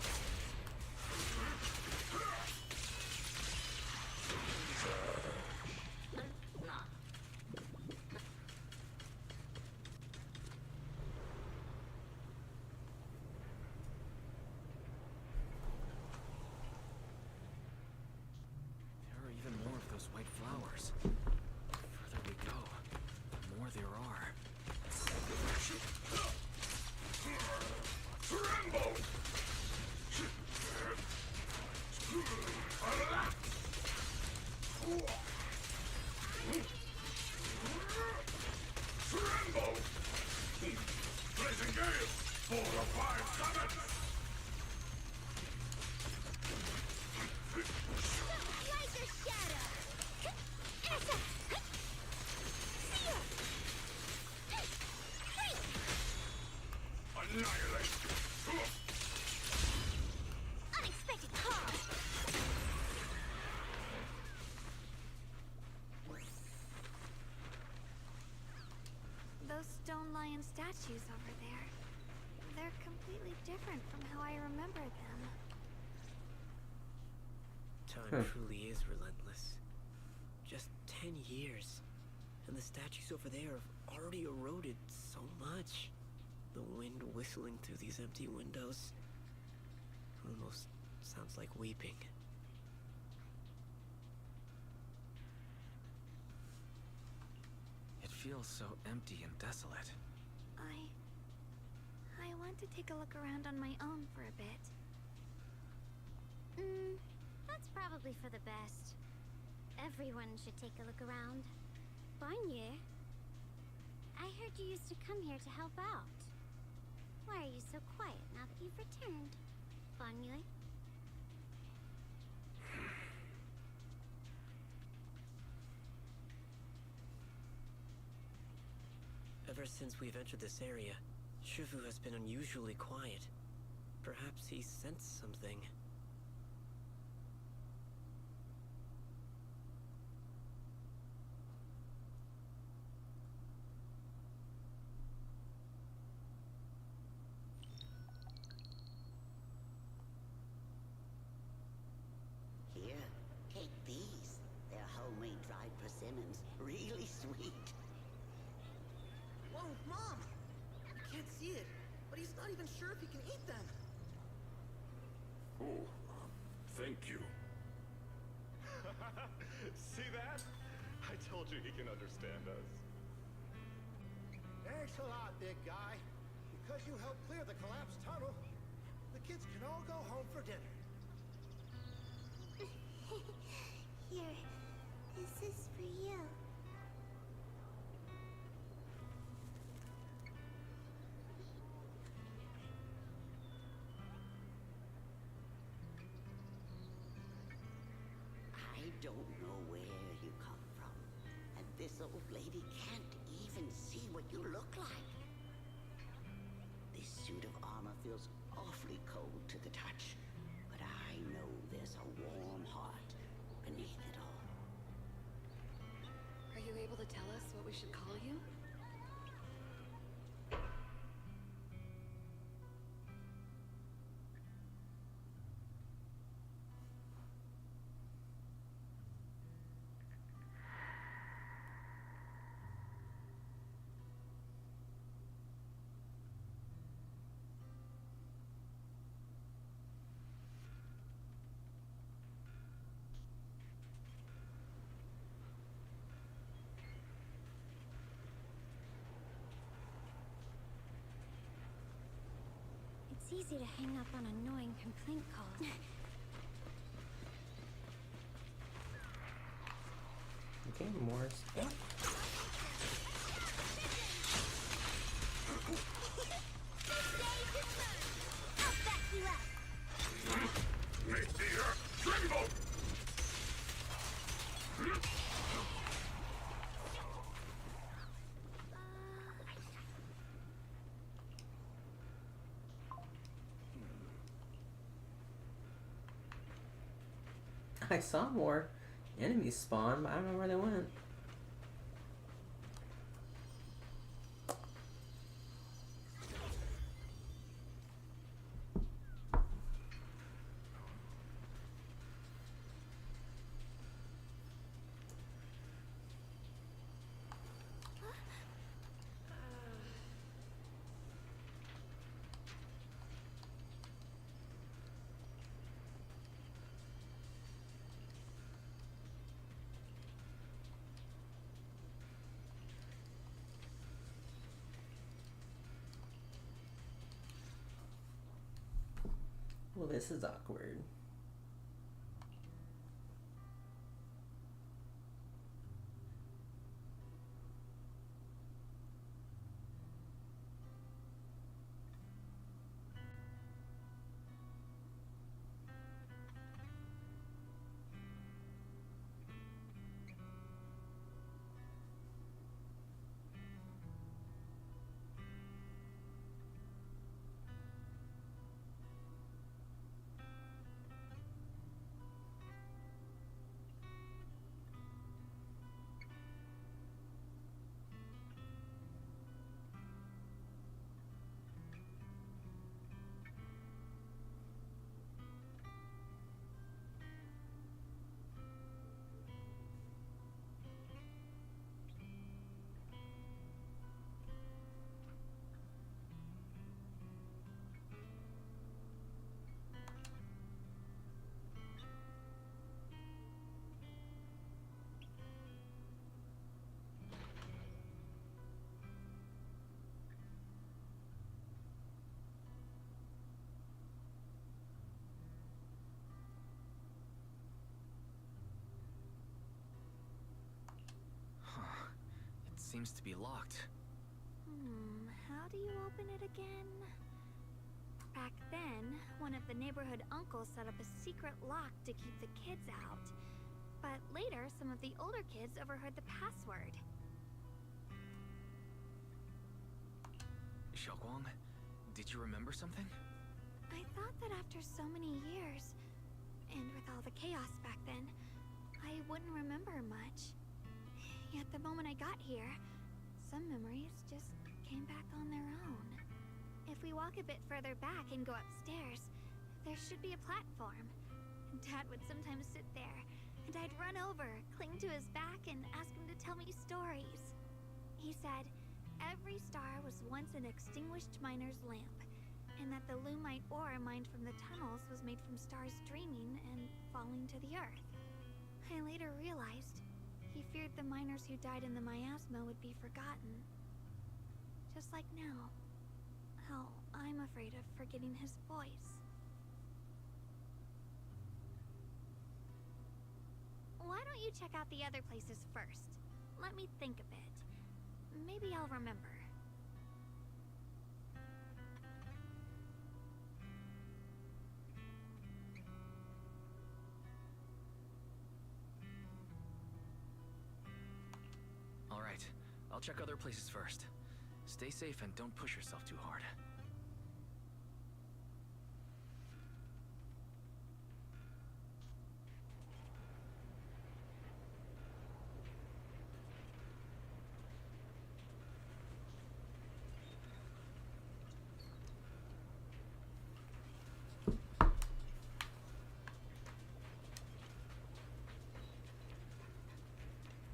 S3: There are even more of those white flowers. The further we go, the more there are.
S20: Rambo! Rambo! Blazing gale! 4 or 5 summons!
S13: Like a shadow. Essa. See ya. Hey.
S20: Annihilate!
S13: Unexpected call.
S4: Those stone lion statues over there. They're completely different from how I remember them.
S10: Time truly is relentless. Just 10 years, and the statues over there have already eroded so much. The wind whistling through these empty windows almost sounds like weeping.
S3: It feels so empty and desolate.
S4: I want to take a look around on my own for a bit.
S13: That's probably for the best. Everyone should take a look around. Bonnier, I heard you used to come here to help out. Why are you so quiet now that you've returned, Bonnier?
S10: Ever since we've entered this area, Shifu has been unusually quiet. Perhaps he sensed something.
S2: Here, take these. They're homemade dried persimmons. Really sweet.
S8: Whoa, Mom! You can't see it, but he's not even sure if he can eat them.
S20: Oh, thank you.
S23: See that? I told you he can understand us.
S19: Thanks a lot, big guy. Because you helped clear the collapsed tunnel, the kids can all go home for dinner.
S13: Here, this is for you.
S2: I don't know where you come from, and this old lady can't even see what you look like. This suit of armor feels awfully cold to the touch, but I know there's a warm heart beneath it all.
S21: Are you able to tell us what we should call you?
S4: It's easy to hang up on annoying complaint calls.
S1: Okay, more stuff. I saw more enemies spawn, but I don't know where they went. Well, this is awkward.
S3: Seems to be locked.
S4: How do you open it again? Back then, one of the neighborhood uncles set up a secret lock to keep the kids out. But later, some of the older kids overheard the password.
S3: Xiaoguang, did you remember something?
S4: I thought that after so many years, and with all the chaos back then, I wouldn't remember much. Yet the moment I got here, some memories just came back on their own. If we walk a bit further back and go upstairs, there should be a platform. Dad would sometimes sit there, and I'd run over, cling to his back, and ask him to tell me stories. He said every star was once an extinguished miner's lamp, and that the lumite ore mined from the tunnels was made from stars dreaming and falling to the earth. I later realized he feared the miners who died in the miasma would be forgotten. Just like now. How I'm afraid of forgetting his voice. Why don't you check out the other places first? Let me think a bit. Maybe I'll remember.
S3: Alright, I'll check other places first. Stay safe and don't push yourself too hard.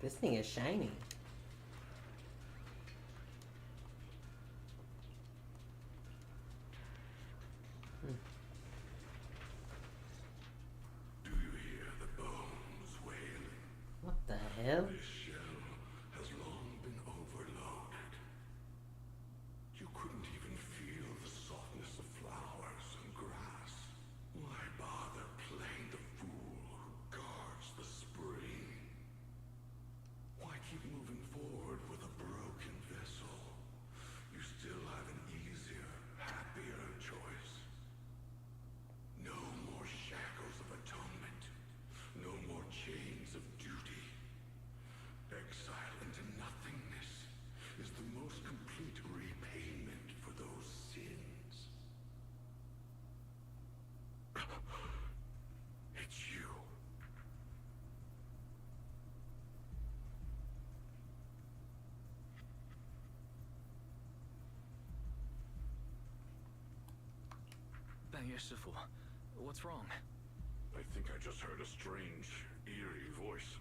S1: This thing is shiny.
S20: Do you hear the bones wailing?
S1: What the hell?
S20: This shell has long been overloaded. You couldn't even feel the softness of flowers and grass. Why bother playing the fool who guards the spring? Why keep moving forward with a broken vessel? You still have an easier, happier choice. No more shackles of atonement. No more chains of duty.
S3: Shifu. What's wrong?
S20: I think I just heard a strange, eerie voice.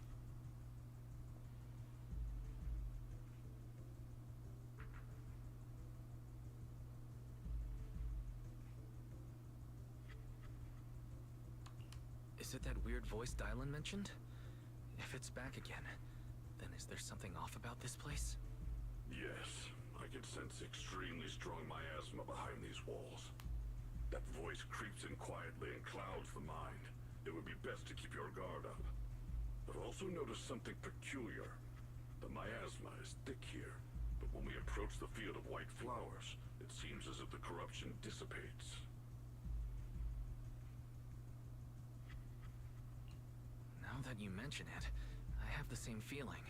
S3: Is it that weird voice Dylan mentioned? If it's back again, then is there something off about this place?
S20: Yes, I can sense extremely strong miasma behind these walls. That voice creeps in quietly and clouds the mind. It would be best to keep your guard up. I've also noticed something peculiar. The miasma is thick here, but when we approach the field of white flowers, it seems as if the corruption dissipates.
S3: Now that you mention it, I have the same feeling.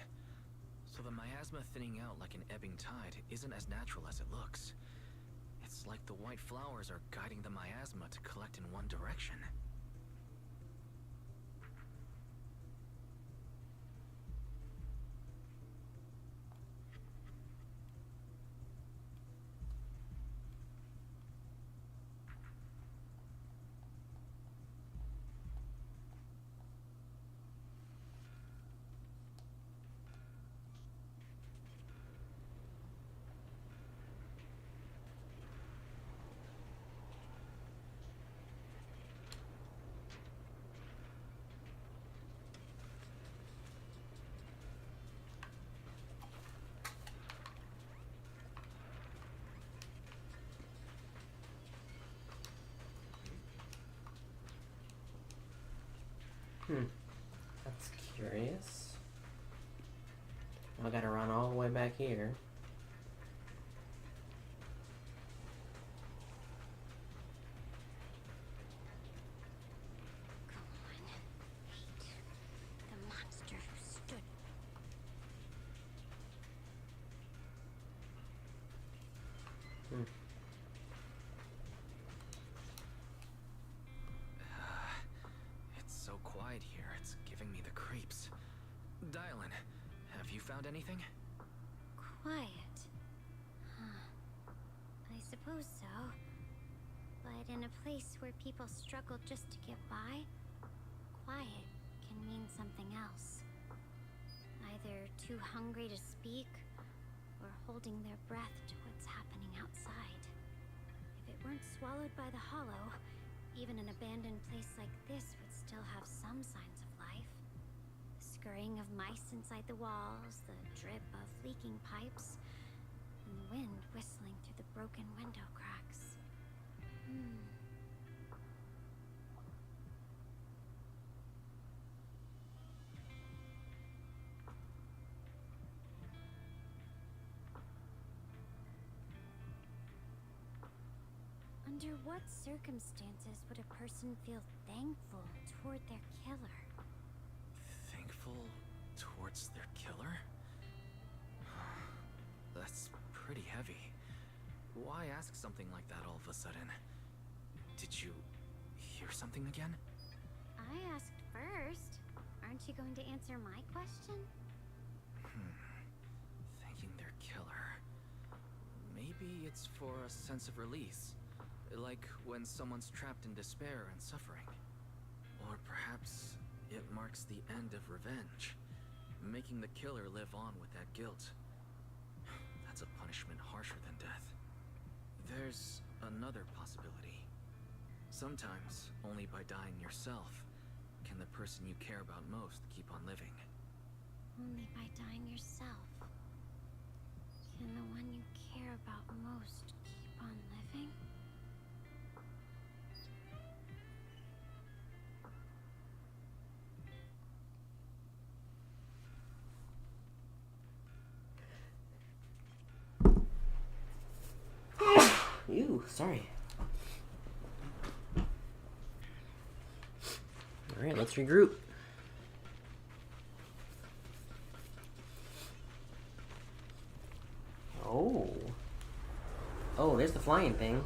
S3: So the miasma thinning out like an ebbing tide isn't as natural as it looks. It's like the white flowers are guiding the miasma to collect in one direction.
S1: That's curious. I gotta run all the way back here.
S13: The monster who stood.
S3: It's so quiet here, it's giving me the creeps. Dylan, have you found anything?
S13: Quiet. Huh. I suppose so. But in a place where people struggle just to get by, quiet can mean something else. Either too hungry to speak, or holding their breath to what's happening outside. If it weren't swallowed by the hollow, even an abandoned place like this would still have some signs of life. The scurrying of mice inside the walls, the drip of leaking pipes, and the wind whistling through the broken window cracks. Under what circumstances would a person feel thankful toward their killer?
S3: Thankful towards their killer? That's pretty heavy. Why ask something like that all of a sudden? Did you hear something again?
S13: I asked first. Aren't you going to answer my question?
S3: Thanking their killer. Maybe it's for a sense of release. Like when someone's trapped in despair and suffering. Or perhaps it marks the end of revenge, making the killer live on with that guilt. That's a punishment harsher than death. There's another possibility. Sometimes, only by dying yourself, can the person you care about most keep on living.
S13: Only by dying yourself can the one you care about most keep on living?
S1: Ew, sorry. Alright, let's regroup. Oh. Oh, there's the flying thing.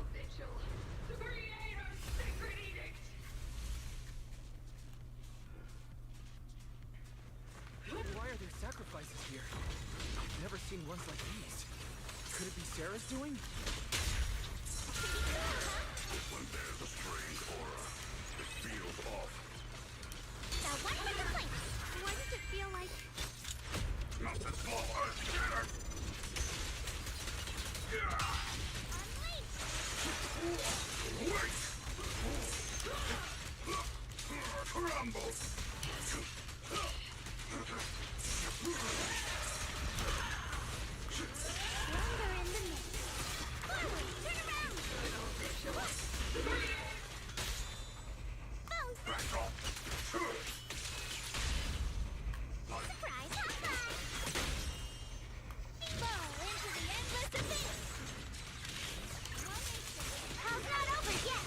S3: Why are there sacrifices here? I've never seen ones like these. Could it be Sarah's doing?
S20: When there's a stray combo.
S13: Longer in the mix. Forward, turn around!
S20: Back off.
S13: Surprise high five! Fall into the endless abyss! One instant. Hell's not over yet!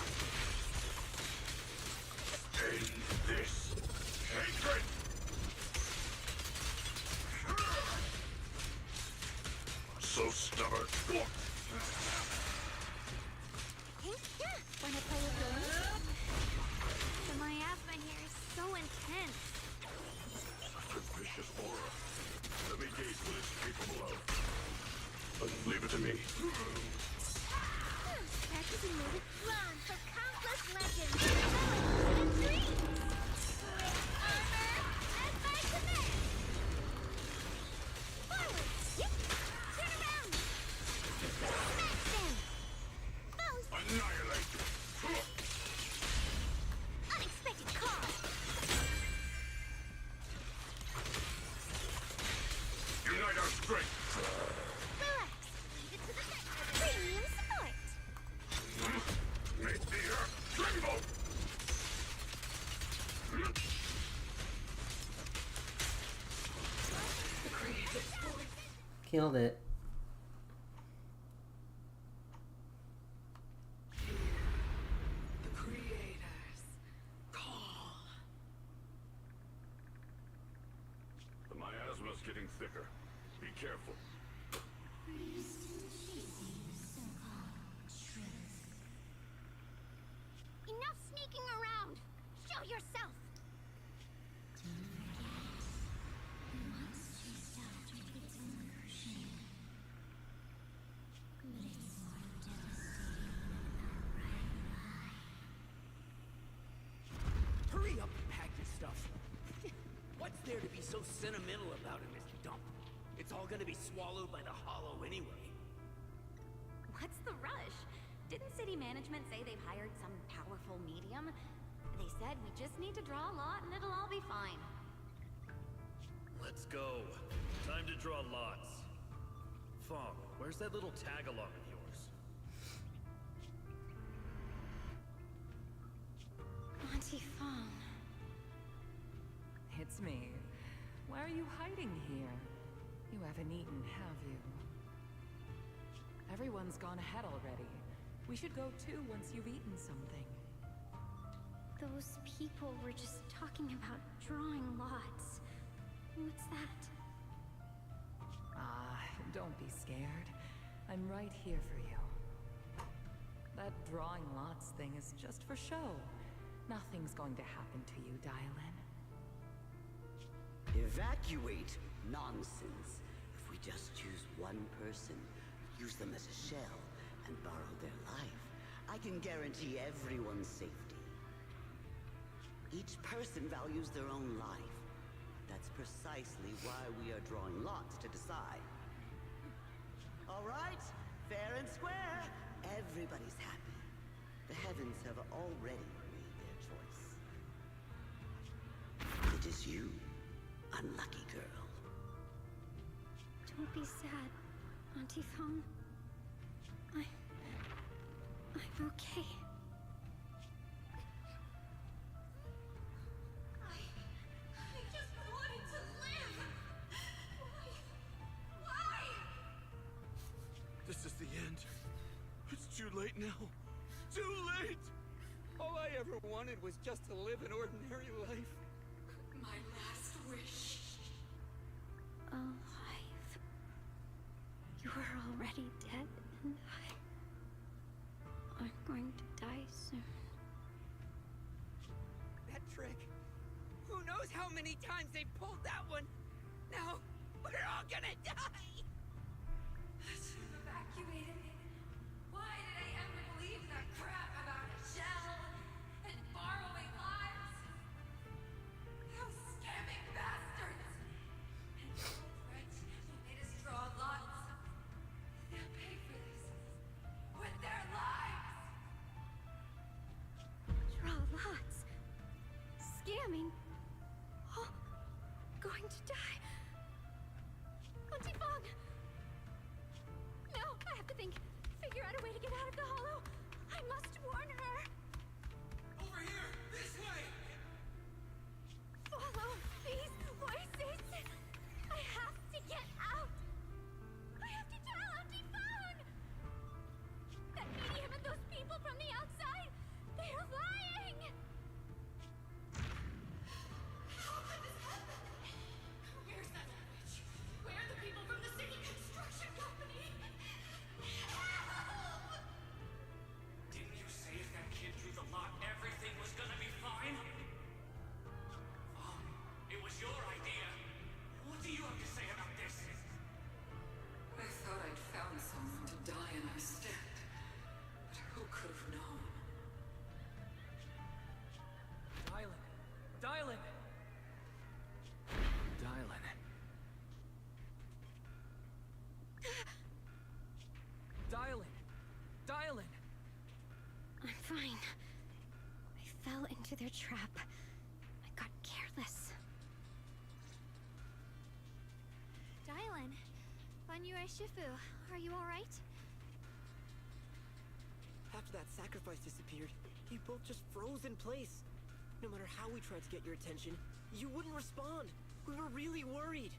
S20: End this hatred. So stubborn.
S4: Wanna play with games? The miasma here is so intense.
S20: Such a vicious aura. Let me gauge what it's capable of. Leave it to me.
S13: Practicing music drawn for countless legends, knowledge, and dreams! With armor as my command! Forward! Yep. Turn around! Smash them! Foes!
S20: Annihilate!
S13: Unexpected call!
S20: Unite our strength!
S13: Relax! Leave it to the next premium support!
S20: Make the earth tremble!
S1: Killed it.
S17: The creators call.
S20: The miasma's getting thicker. Be careful.
S13: Enough sneaking around! Show yourself!
S9: Hurry up and pack your stuff. What's there to be so sentimental about in this dump? It's all gonna be swallowed by the hollow anyway.
S5: What's the rush? Didn't city management say they've hired some powerful medium? They said we just need to draw a lot and it'll all be fine.
S11: Let's go. Time to draw lots. Fong, where's that little tag-along of yours?
S5: Auntie Fong.
S12: It's me. Why are you hiding here? You haven't eaten, have you? Everyone's gone ahead already. We should go too once you've eaten something.
S4: Those people were just talking about drawing lots. What's that?
S12: Ah, don't be scared. I'm right here for you. That drawing lots thing is just for show. Nothing's going to happen to you, Dialin.
S2: Evacuate? Nonsense. If we just choose one person, use them as a shell, and borrow their life, I can guarantee everyone's safety. Each person values their own life. That's precisely why we are drawing lots to decide. All right, fair and square. Everybody's happy. The heavens have already made their choice. It is you, unlucky girl.
S4: Don't be sad, Auntie Fong. I'm okay.
S14: I just wanted to live! Why?
S7: This is the end. It's too late now. Too late!
S9: All I ever wanted was just to live an ordinary life.
S14: My last wish.
S4: Alive. You are already dead, and I'm going to die soon.
S9: That trick. Who knows how many times they pulled that one? Now, we're all gonna die!
S14: Evacuated me. Why did I ever believe that crap about a shell and borrowing lives? Those scamming bastards! And the rich who made us draw lots. They'll pay for this with their lives.
S4: Draw lots. Scam becoming... Oh, going to die. Auntie Fong! No, I have to figure out a way to get out of the hollow. I must warn her.
S9: Over here! This way!
S4: Follow these voices. I have to get out. I have to tell Auntie Fong. That medium and those people from the outside, they are lying.
S14: How could this happen? Where's that witch? Where are the people from the city construction company? Help!
S9: Didn't you say if that kid drew the lot, everything was gonna be fine? Oh, it was your idea. What do you have to say about this?
S12: I thought I'd found someone to die in our stead. But who could have known?
S3: Dylan! Dylan! Dylan. Dylan! Dylan!
S22: I'm fine. I fell into their trap. I got careless.
S4: Dylan, Banyue Shifu, are you alright?
S10: After that sacrifice disappeared, you both just froze in place. No matter how we tried to get your attention, you wouldn't respond. We were really worried.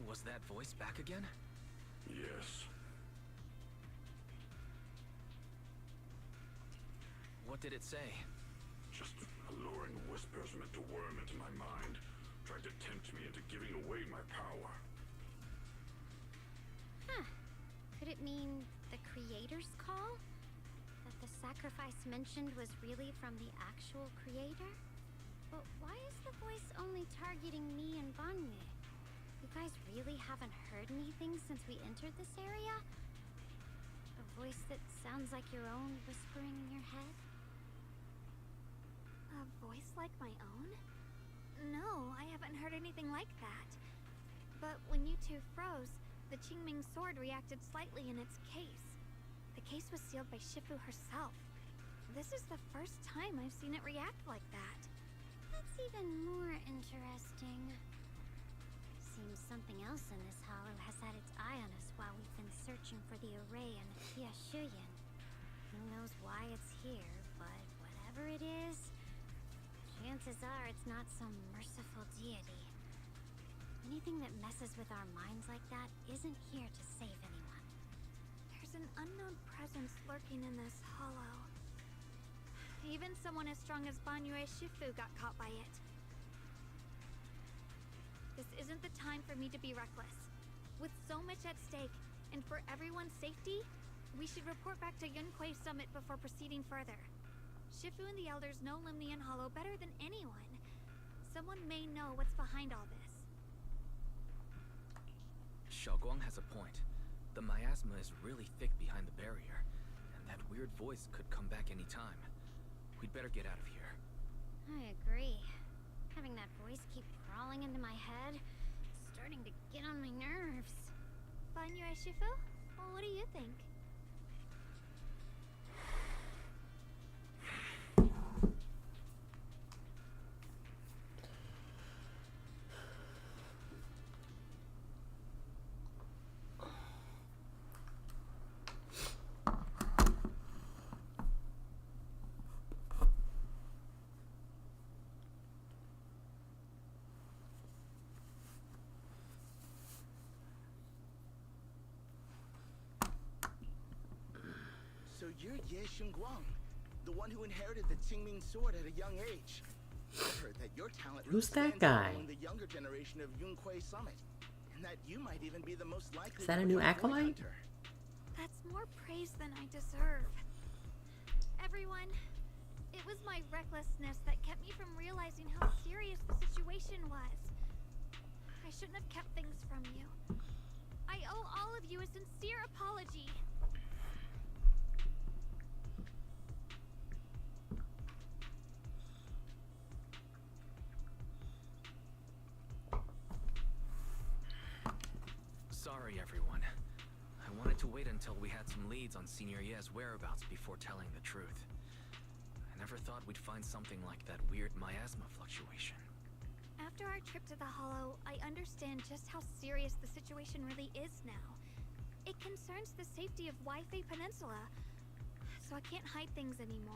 S3: Was that voice back again?
S20: Yes.
S3: What did it say?
S20: Just alluring whispers meant to worm into my mind. Tried to tempt me into giving away my power.
S22: Huh. Could it mean the creator's call? That the sacrifice mentioned was really from the actual creator? But why is the voice only targeting me and Banyue? You guys really haven't heard anything since we entered this area? A voice that sounds like your own whispering in your head?
S4: A voice like my own? No, I haven't heard anything like that. But when you two froze, the Qingming sword reacted slightly in its case. The case was sealed by Shifu herself. This is the first time I've seen it react like that.
S22: That's even more interesting. Seems something else in this hollow has had its eye on us while we've been searching for the array in Kiashuyan. Who knows why it's here, but whatever it is, chances are it's not some merciful deity. Anything that messes with our minds like that isn't here to save anyone.
S4: There's an unknown presence lurking in this hollow. Even someone as strong as Banyue Shifu got caught by it. This isn't the time for me to be reckless. With so much at stake, and for everyone's safety, we should report back to Yunquei Summit before proceeding further. Shifu and the elders know Limnian Hollow better than anyone. Someone may know what's behind all this.
S3: Xiaoguang has a point. The miasma is really thick behind the barrier, and that weird voice could come back any time. We'd better get out of here.
S22: I agree. Having that voice keep crawling into my head, it's starting to get on my nerves.
S4: Banyue Shifu? Well, what do you think?
S8: So you're Ye Xingguang, the one who inherited the Qingming sword at a young age. I've heard that your talent
S1: Who's that
S8: stands out
S1: guy?
S8: among the younger generation of Yunquei Summit, and that you might even be the most likely.
S1: Is that a
S8: to
S1: new
S8: become void
S1: acolyte?
S8: hunter.
S4: That's more praise than I deserve. Everyone, it was my recklessness that kept me from realizing how serious the situation was. I shouldn't have kept things from you. I owe all of you a sincere apology.
S3: Sorry, everyone. I wanted to wait until we had some leads on Senior Ye's whereabouts before telling the truth. I never thought we'd find something like that weird miasma fluctuation.
S4: After our trip to the Hollow, I understand just how serious the situation really is now. It concerns the safety of Wi-Fi Peninsula, so I can't hide things anymore.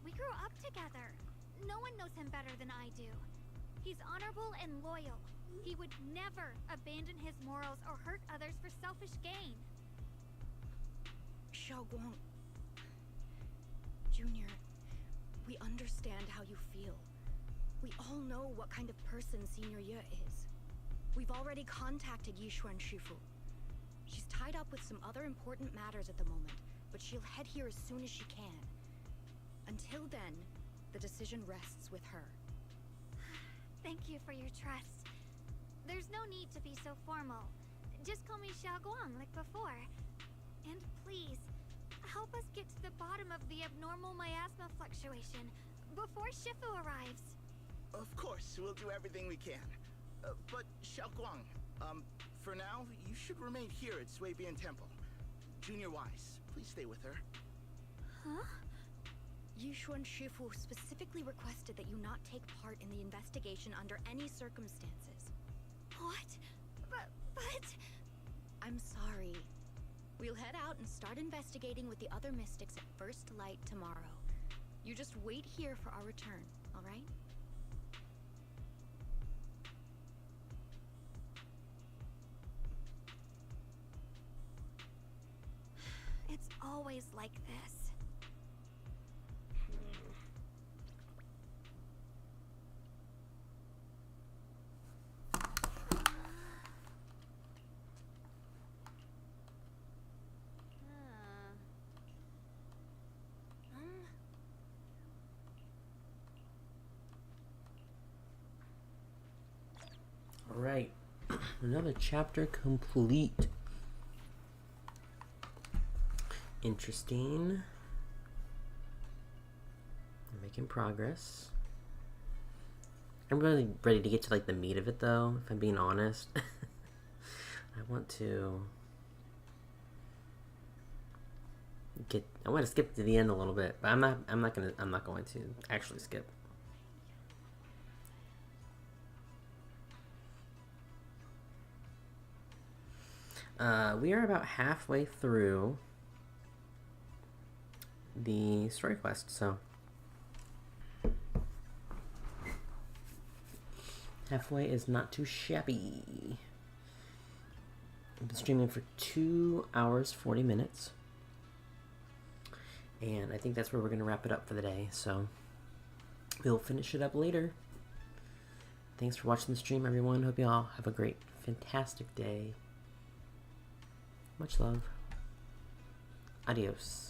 S4: We grew up together. No one knows him better than I do. He's honorable and loyal. He would never abandon his morals or hurt others for selfish gain.
S6: Xiaoguang. Junior, we understand how you feel. We all know what kind of person Senior Ye is. We've already contacted Yishuan Shifu. She's tied up with some other important matters at the moment, but she'll head here as soon as she can. Until then, the decision rests with her.
S4: Thank you for your trust. There's no need to be so formal. Just call me Xiaoguang like before. And please, help us get to the bottom of the abnormal miasma fluctuation before Shifu arrives.
S8: Of course, we'll do everything we can. But Xiaoguang, for now, you should remain here at Suibian Temple. Junior Wise, please stay with her.
S4: Huh?
S6: Yishuan Shifu specifically requested that you not take part in the investigation under any circumstances.
S4: What? But...
S6: I'm sorry. We'll head out and start investigating with the other mystics at first light tomorrow. You just wait here for our return, all right?
S4: It's always like this.
S1: Alright, another chapter complete. Interesting. I'm making progress. I'm really ready to get to like the meat of it though, if I'm being honest. I want to skip to the end a little bit, but I'm not going to actually skip. We are about halfway through the story quest, so halfway is not too shabby. I've been streaming for 2 hours 40 minutes, and I think that's where we're gonna wrap it up for the day, so we'll finish it up later. Thanks for watching the stream, everyone. Hope you all have a great, fantastic day. Much love. Adios.